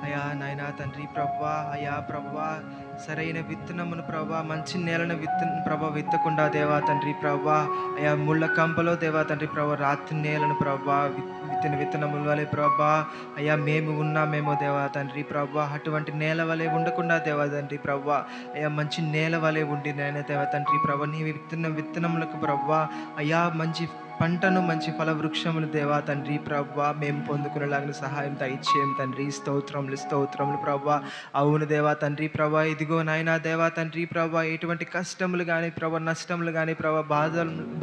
అయా నాయనా తండ్రి ప్రభా, అయా ప్రభా సరైన విత్తనమును ప్రభా, మంచి నేలను విత్తకుండా దేవా తండ్రి ప్రభా, అయా ముళ్ళ కంపలో దేవా తండ్రి ప్రభా, రాత్రి నేలను ప్రభా విత్తిన విత్తనముల వలె ప్రభా, అయా మేము దేవా తండ్రి ప్రభా, అటువంటి నేల వలె ఉండకుండా దేవా తండ్రి ప్రభా, అయా మంచి నేల వలె ఉండి నాయన దేవా తండ్రి ప్రభా, నీ విత్తనములకు ప్రభా, అయా మంచి పంటను, మంచి ఫల వృక్షములు దేవా తండ్రి ప్రభా మేము పొందుకునేలాగా సహాయం దయచేయం తండ్రి. స్తోత్రములు ప్రభా. అవును దేవా తండ్రి ప్రభా, ఇదిగో నాయనా దేవా తండ్రి ప్రభా, ఎటువంటి కష్టములు కానీ ప్రభా, నష్టములు కానీ ప్రభా,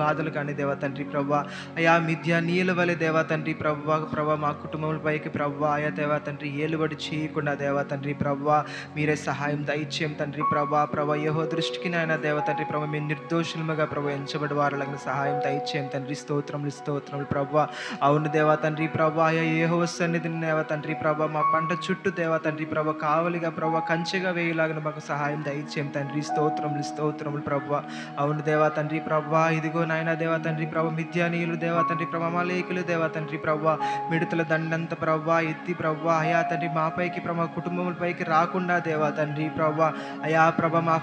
బాధలు కానీ దేవా తండ్రి ప్రభా, అయా మిథ్యానీయుల వలె దేవా తండ్రి ప్రభా మా కుటుంబములపైకి ప్రభా, అయా దేవా తండ్రి ఏలుబడి చేయకుండా దేవా తండ్రి ప్రభా మీరే సహాయం దయచేయం తండ్రి ప్రభా. యెహోవా దృష్టికి నాయనా దేవా తండ్రి ప్రభా మేము నిర్దోషులుగా ప్రభా ఎంచబడి వారులకు సహాయం దయచేయం తండ్రి. స్తోత్రములు స్తోత్రములు ప్రభా. అవును దేవా తండ్రి ప్రభా, అయా యెహోవా సన్నిధిని దేవా తండ్రి ప్రభా మా పంట చుట్టూ దేవా తండ్రి ప్రభా కావలిగా ప్రభా కంచెగా వేయలాగిన మాకు సహాయం దయచేయం తండ్రి. స్తోత్రములు స్తోత్రములు ప్రభా. అవును దేవా తండ్రి ప్రభా, ఇదిగో నాయన దేవా తండ్రి ప్రభా మిద్యానీయులు దేవా తండ్రి ప్రభా అమాలేకులు దేవా తండ్రి ప్రభా మిడతల దండంత ప్రభా ఎత్తి ప్రభా అయా తండ్రి మాపైకి ప్రభా కుటుంబములపైకి రాకుండా దేవా తండ్రి ప్రభా అయా ప్రభా మా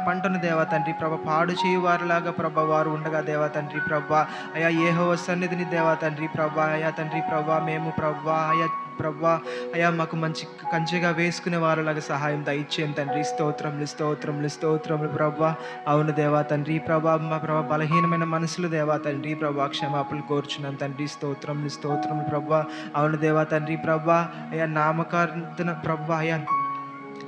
పంటను దేవా తండ్రి ప్రభా పాడు చేయువారులాగా ప్రభా వారు ఉండగా దేవా తండ్రి ప్రభా అయా యెహోవా సన్నిధిని దేవా తండ్రి ప్రభా అయా తండ్రి ప్రభా మేము ప్రభా అయా ప్రభా అయా మాకు మంచి కంచెగా వేసుకునే వారిలాగా సహాయం దయచేయం తండ్రి. స్తోత్రములు స్తోత్రములు స్తోత్రములు ప్రభా. అవును దేవా తండ్రి ప్రభా మా ప్రభా బలహీనమైన మనసులు దేవా తండ్రి ప్రభా క్షమాపణలు కోరుచున్నాం తండ్రి. స్తోత్రములు స్తోత్రములు ప్రభా. అవును దేవా తండ్రి ప్రభా అయా నామకార్థన ప్రభా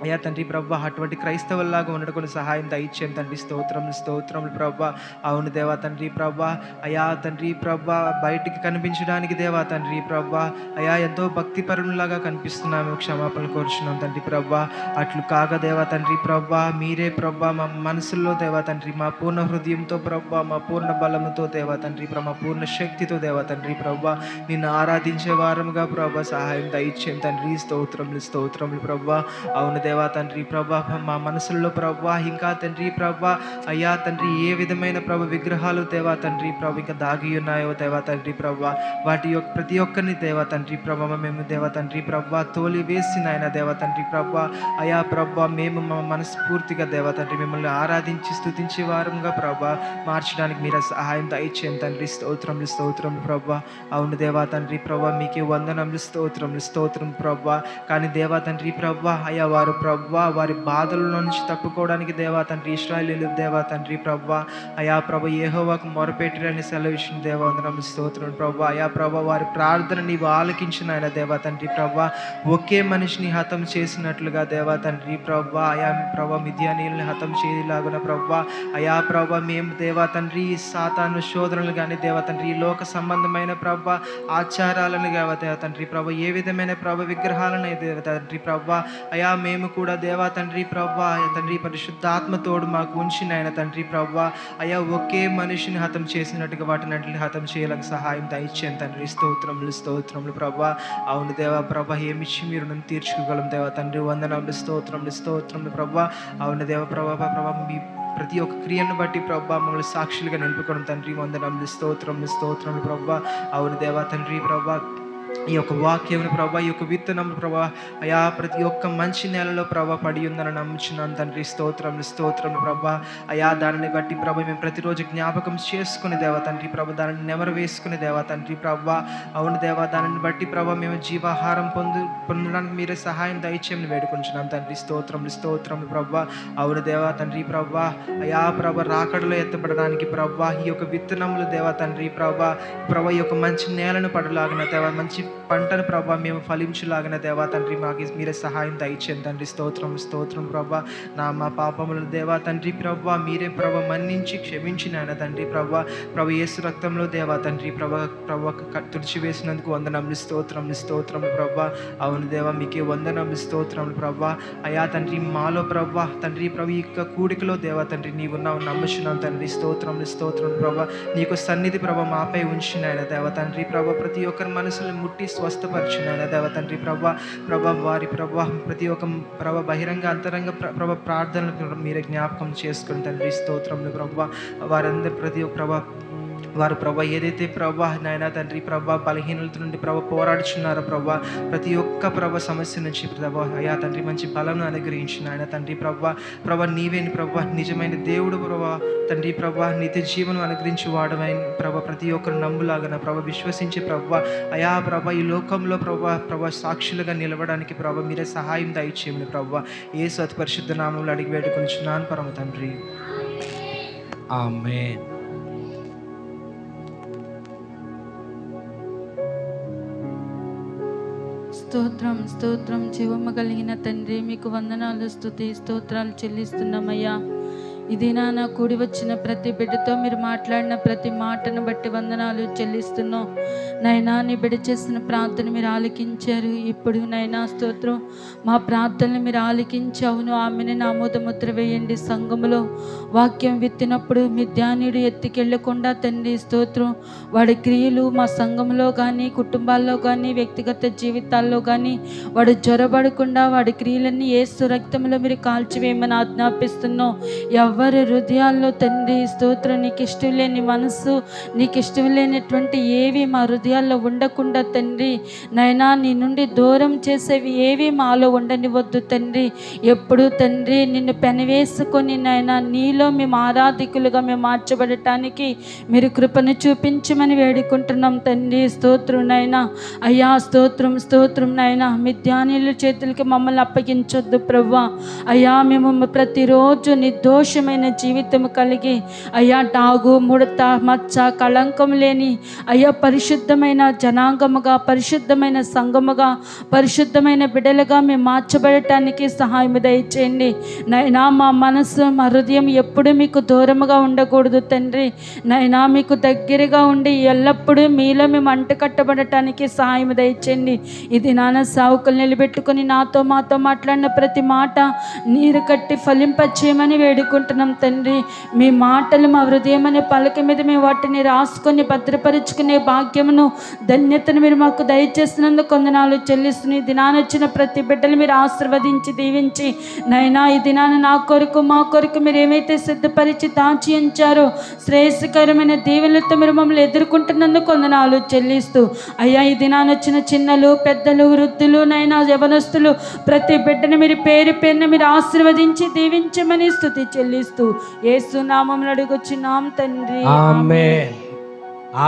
అయా తండ్రి ప్రభా అటువంటి క్రైస్తవుల్లాగా ఉండడం సహాయం దయచేయం తండ్రి. స్తోత్రములు స్తోత్రములు ప్రభా. అవును దేవా తండ్రి ప్రభా అయా తండ్రి ప్రభా బయటికి కనిపించడానికి దేవా తండ్రి ప్రభా అయా ఎంతో భక్తిపరులాగా కనిపిస్తున్నాము, క్షమాపణలు కోరుచున్నాం తండ్రి ప్రభా. అట్లు కాక దేవా తండ్రి ప్రభా మీరే ప్రభా మా మనసుల్లో దేవా తండ్రి మా పూర్ణ హృదయంతో ప్రభా మా పూర్ణ బలముతో దేవా తండ్రి ప్రభా పూర్ణ శక్తితో దేవా తండ్రి ప్రభా నిన్ను ఆరాధించే వారముగా ప్రభా సహాయం దయచేయం తండ్రి. స్తోత్రములు స్తోత్రములు ప్రభా. అవును దేవా తండ్రి ప్రభా మా మనసుల్లో ప్రభా ఇంకా తండ్రి ప్రభా అయ్యా తండ్రి ఏ విధమైన ప్రభా విగ్రహాలు దేవా తండ్రి ప్రభా ఇంకా దాగి ఉన్నాయో దేవా తండ్రి ప్రభా వాటి యొక్క ప్రతి ఒక్కరిని దేవా తండ్రి ప్రభా మేము దేవా తండ్రి ప్రభా తోలి వేసిన ఆయన దేవా తండ్రి ప్రభా అయా ప్రభా మేము మా మనస్ఫూర్తిగా దేవా తండ్రి మిమ్మల్ని ఆరాధించి స్తుతించే వారంగా ప్రభా మార్చడానికి మీరు సహాయం దయచేయం తండ్రి. స్తోత్రములు స్తోత్రములు ప్రభా. అవును దేవా తండ్రి ప్రభా మీకే వందనములు స్తోత్రములు స్తోత్రం ప్రభా. కానీ దేవా తండ్రి ప్రభా అయా వారు ప్రభా వారి బాధల నుంచి తప్పుకోవడానికి దేవా తండ్రి ఇశ్రాయేలీయులు దేవా తండ్రి ప్రభా అయా ప్రభా యెహోవాకు మొరపెట్టిరని సెలవిచ్చిన దేవా వందనములు స్తోత్రం ప్రభా. అయా ప్రభా వారి ప్రార్థన నీవు ఆలకించిన ఆయన దేవా తండ్రి ప్రభా ఒకే మనిషిని హతం చేసినట్లుగా దేవా తండ్రి ప్రభా అయా ప్రభా మిద్యానీయుల్ని హతం చేయలాగున ప్రభా అయా ప్రభా మేము దేవా తండ్రి సాతాను శోధనలు కానీ దేవా తండ్రి లోక సంబంధమైన ప్రభా ఆచారాలను దేవా తండ్రి ప్రభా ఏ విధమైన ప్రభా విగ్రహాలను దేవా తండ్రి ప్రభా అయా మేము కూడా దేవా తండ్రి ప్రభా తండ్రి పరిశుద్ధాత్మ తోడు మాకు ఉంచిన ఆయన తండ్రి ప్రభా అయా ఒకే మనిషిని హతం చేసినట్టుగా వాటిని హతం చేయడానికి సహాయం దయచేయం తండ్రి. స్తోత్రములు స్తోత్రములు ప్రభా. అవును దేవా ప్రభా ఏమిచ్చి మీరు నన్ను తీర్చుకోగలం దేవా తండ్రి వందనములు స్తోత్రములు స్తోత్రములు ప్రభా. అవును దేవ ప్రభా ప్రభా మీ ప్రతి ఒక్క క్రియను బట్టి ప్రభా మమ్మల్ని సాక్షులుగా నిలుపుకోవడం తండ్రి వందనములు స్తోత్రములు స్తోత్రములు ప్రభా. అవును దేవా తండ్రి ప్రభా ఈ యొక్క వాక్యమును ప్రభా ఈ యొక్క విత్తనం ప్రభా అయా ప్రతి ఒక్క మంచి నేలలో ప్రభా పడి ఉందని నమ్ముచున్నాను తండ్రి. స్తోత్రములు స్తోత్రములు ప్రభా. అయా దానిని బట్టి ప్రభా మేము ప్రతిరోజు జ్ఞాపకం చేసుకుని దేవా తండ్రి ప్రభా దానిని నెమరు వేసుకుని దేవా తండ్రి ప్రభా అవును దేవా దానిని బట్టి ప్రభా మేము జీవాహారం పొందడానికి మీరే సహాయం దయచేయమని వేడుకుంటున్నాం తండ్రి. స్తోత్రములు స్తోత్రములు ప్రభా. అవును దేవా తండ్రి ప్రభా అయా ప్రభా రాకడలో ఎత్తపడడానికి ప్రభా ఈ యొక్క విత్తనములు దేవా తండ్రి ప్రభా ప్రభా ఈ యొక్క మంచి నేలను పడలాగిన దేవా మంచి పంటను ప్రభా మేము ఫలించులాగిన దేవా తండ్రి మాకు మీరే సహాయం దయచేయండి తండ్రి. స్తోత్రం స్తోత్రం ప్రభా. మా పాపములను దేవా తండ్రి ప్రభా మీరే ప్రభా మన్నించి క్షమించిన ఆయన తండ్రి ప్రభా ప్రభా యేసు రక్తంలో దేవా తండ్రి ప్రభా ప్రభా తుడిచివేసినందుకు వందనములు స్తోత్రములు స్తోత్రములు ప్రభా. అవును దేవా మీకే వందనములు స్తోత్రములు ప్రభా. అయా తండ్రి మాలో ప్రభా తండ్రి ప్రభు ఈ యొక్క కూడికలో దేవా తండ్రి నీవున్నావు నమ్ముచున్నాను తండ్రి. స్తోత్రములు స్తోత్రములు ప్రభా. నీకు సన్నిధి ప్రభా మాపై ఉంచిన ఆయన దేవా తండ్రి ప్రభా ప్రతి ఒక్కరి మనసులను ముట్టి స్వస్థపరిచిన ఆయన దేవా తండ్రి ప్రభా ప్రభా వారి ప్రభా ప్రతి ఒక్క ప్రభా బహిరంగ అంతరంగ ప్రభా ప్రార్థనలు మీరే జ్ఞాపకం చేసుకుని తండ్రి. స్తోత్రములు ప్రభా. వారందరి ప్రతి ఒక్క ప్రభా వారు ప్రభా ఏదైతే ప్రభా నాయన తండ్రి ప్రభా బలహీనత నుండి ప్రభా పోరాడుచున్నారో ప్రభా ప్రతి ఒక్క ప్రభా సమస్య నుంచి ప్రభా అయా తండ్రి మంచి బలను అనుగ్రహించిన ఆయన తండ్రి ప్రభా ప్రభా నీవేని ప్రభా నిజమైన దేవుడు ప్రభా తండ్రి ప్రభా నిత్య జీవనం అనుగ్రహించి వాడమైన ప్రభా ప్రతి ఒక్కరు నమ్ములాగన ప్రభా విశ్వసించే ప్రభా అయా ప్రభా ఈ లోకంలో ప్రభా ప్రభా సాక్షులుగా నిలవడానికి ప్రభా మీరే సహాయం దయచేయమని ప్రభా యేసు అతి పరిశుద్ధ నామములో అడిగి వేడుకొనుచున్నాను పరమ తండ్రి. ఆమేన్. స్తోత్రం స్తోత్రం జీవము కలిగిన తండ్రి మీకు వందనాలు స్తుతి స్తోత్రాలు చెల్లిస్తున్నామయ్యా. ఇది నా కూడి వచ్చిన ప్రతి బిడ్డతో మీరు మాట్లాడిన ప్రతి మాటను బట్టి వందనాలు చెల్లిస్తున్నాం. నైనా నీ బిడ్డ చేసిన ప్రార్థన మీరు ఆలకించారు. ఇప్పుడు నైనా స్తోత్రం, మా ప్రార్థనలు మీరు ఆలకించావును. ఆమెను ఆమోదముద్ర వేయండి. సంఘములో వాక్యం విత్తినప్పుడు మిద్యానీయుడు ఎత్తికెళ్ళకుండా తండ్రి స్తోత్రం, వాడి క్రియలు మా సంఘంలో కానీ, కుటుంబాల్లో కానీ, వ్యక్తిగత జీవితాల్లో కానీ వాడు జ్వరబడకుండా వాడి క్రియలన్నీ యేసు రక్తంలో మీరు కాల్చివేయమని ఆజ్ఞాపిస్తున్నాం. ఎవరి హృదయాల్లో తండ్రి స్తోత్రం నీకు ఇష్టం లేని మనసు, నీకు ఇష్టం లేనటువంటి ఏవి మా హృదయాల్లో ఉండకుండా తండ్రి నైనా నీ నుండి దూరం చేసేవి ఏవి మాలో ఉండనివద్దు తండ్రి. ఎప్పుడు తండ్రి నిన్ను పెనవేసుకొని నైనా నీలో మేము ఆరాధికులుగా మేము మార్చబడటానికి మీరు కృపను చూపించమని వేడుకుంటున్నాం తండ్రి. స్తోత్రం నైనా అయ్యా, స్తోత్రం స్తోత్రం నైనా. మిద్యానీయుల చేతులకి మమ్మల్ని అప్పగించొద్దు ప్రభువా. అయ్యా మేము ప్రతిరోజు నిర్దోషమైన జీవితం కలిగి అయ్యా డాగు ముడత మచ్చ కళంకం లేని అయ్యా పరిశుద్ధమైన జనాంగముగా, పరిశుద్ధమైన సంఘముగా, పరిశుద్ధమైన బిడ్డలుగా మేము మార్చబడటానికి సహాయం దయచేయండి నైనా. మా మనసు మా హృదయం ఎప్పుడు మీకు దూరముగా ఉండకూడదు తండ్రి. నైనా మీకు దగ్గరగా ఉండి ఎల్లప్పుడూ మీలో మేము అంటుకట్టబడటానికి సహాయం దయచేయండి. ఇది నాన్న సావుకులు నిలబెట్టుకొని నాతో మాతో మాట్లాడిన ప్రతి మాట నీరు కట్టి ఫలింపచేయమని వేడుకుంటున్నాం తండ్రి. మీ మాటలు మా హృదయం అనే పలక మీద మేము వాటిని రాసుకొని భద్రపరుచుకునే భాగ్యమును, ధన్యతను మీరు మాకు దయచేసినందుకు వందనాలు చెల్లిస్తున్నాయి. దినాన వచ్చిన ప్రతి బిడ్డలు మీరు ఆశీర్వదించి దీవించి నైనా ఈ దినాన నా కొరకు మా కొరకు మీరు ఏమైతే సిద్ధపరిచి దాచి ఉంచారో శ్రేయస్కరమైన దీవెనలతో మీరు మమ్మల్ని ఎదుర్కొంటున్నందుకు వందనాలు చెల్లిస్తూ అయ్యా ఈ దినాన వచ్చిన చిన్నలు పెద్దలు వృద్ధులు నైనా యవనస్తులు ప్రతి బిడ్డను మీరు పేరు పేరున మీరు ఆశీర్వదించి దీవించమని స్తుతి చెల్లిస్తూ యేసు నామములో అడుగుచున్నాం తండ్రి. ఆమేన్,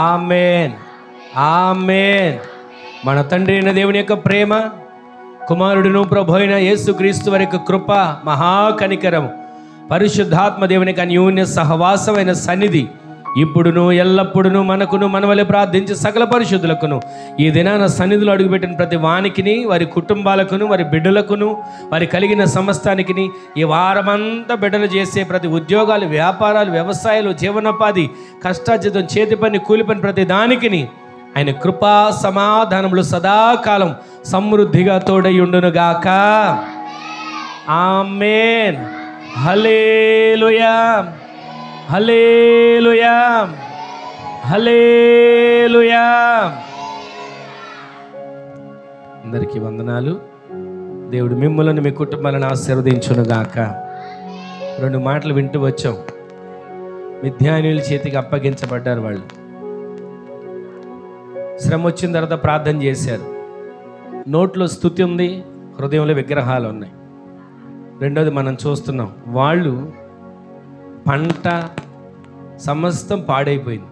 ఆమేన్, ఆమేన్. మన తండ్రి అయిన దేవుని యొక్క ప్రేమ, కుమారుడును ప్రభు అయిన యేసుక్రీస్తు వారి యొక్క కృప, మహాకనికరం, పరిశుద్ధాత్మ దేవుని యొక్క అన్యోన్య సహవాసమైన సన్నిధి ఇప్పుడును ఎల్లప్పుడును మనకును మనవలే ప్రార్థించి సకల పరిశుద్ధులకును ఈ దినాన సన్నిధిలో అడుగుపెట్టిన ప్రతి వానికిని, వారి కుటుంబాలకును, వారి బిడ్డలకును, వారి కలిగిన సమస్తానికిని, ఈ వారమంతా బిడ్డలు చేసే ప్రతి ఉద్యోగాలు, వ్యాపారాలు, వ్యవసాయాలు, జీవనోపాధి, కష్టార్జితం, చేతి పని, కూలి పని ప్రతి దానికిని ఆయన కృపా సమాధానములు సదాకాలం సమృద్ధిగా తోడై ఉండునుగాక. ఆమేన్. హల్లెలూయా, హల్లెలూయా, హల్లెలూయా. అందరికీ వందనాలు. దేవుడు మిమ్మల్ని మీ కుటుంబాలను ఆశీర్వదించునుగాక. 2 మాటలు వింటూ వచ్చాం. మిద్యానీయుల చేతికి అప్పగించబడ్డారు. వాళ్ళు శ్రమ వచ్చిన తర్వాత ప్రార్థన చేశారు. నోట్లో స్తుతి ఉంది, హృదయంలో విగ్రహాలు ఉన్నాయి. రెండోది మనం చూస్తున్నాం, వాళ్ళు పంట సమస్తం పాడైపోయింది.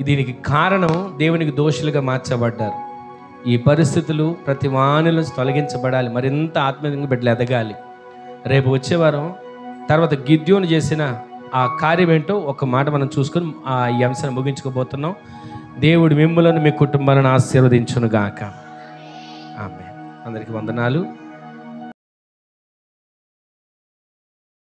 దీనికి కారణం దేవునికి దోషులుగా మార్చబడ్డారు. ఈ పరిస్థితులు ప్రతి వానిలో తొలగించబడాలి. మరింత ఆత్మీయంగా బిడ్డలు ఎదగాలి. రేపు వచ్చేవారం తర్వాత గిద్యోను చేసిన ఆ కార్యం ఏంటో ఒక మాట మనం చూసుకొని ఈ అంశాన్ని ముగించుకోబోతున్నాం. దేవుడు మిమ్మలను మీ కుటుంబాలను ఆశీర్వదించునుగాక. ఆమేన్. అందరికీ వందనాలు.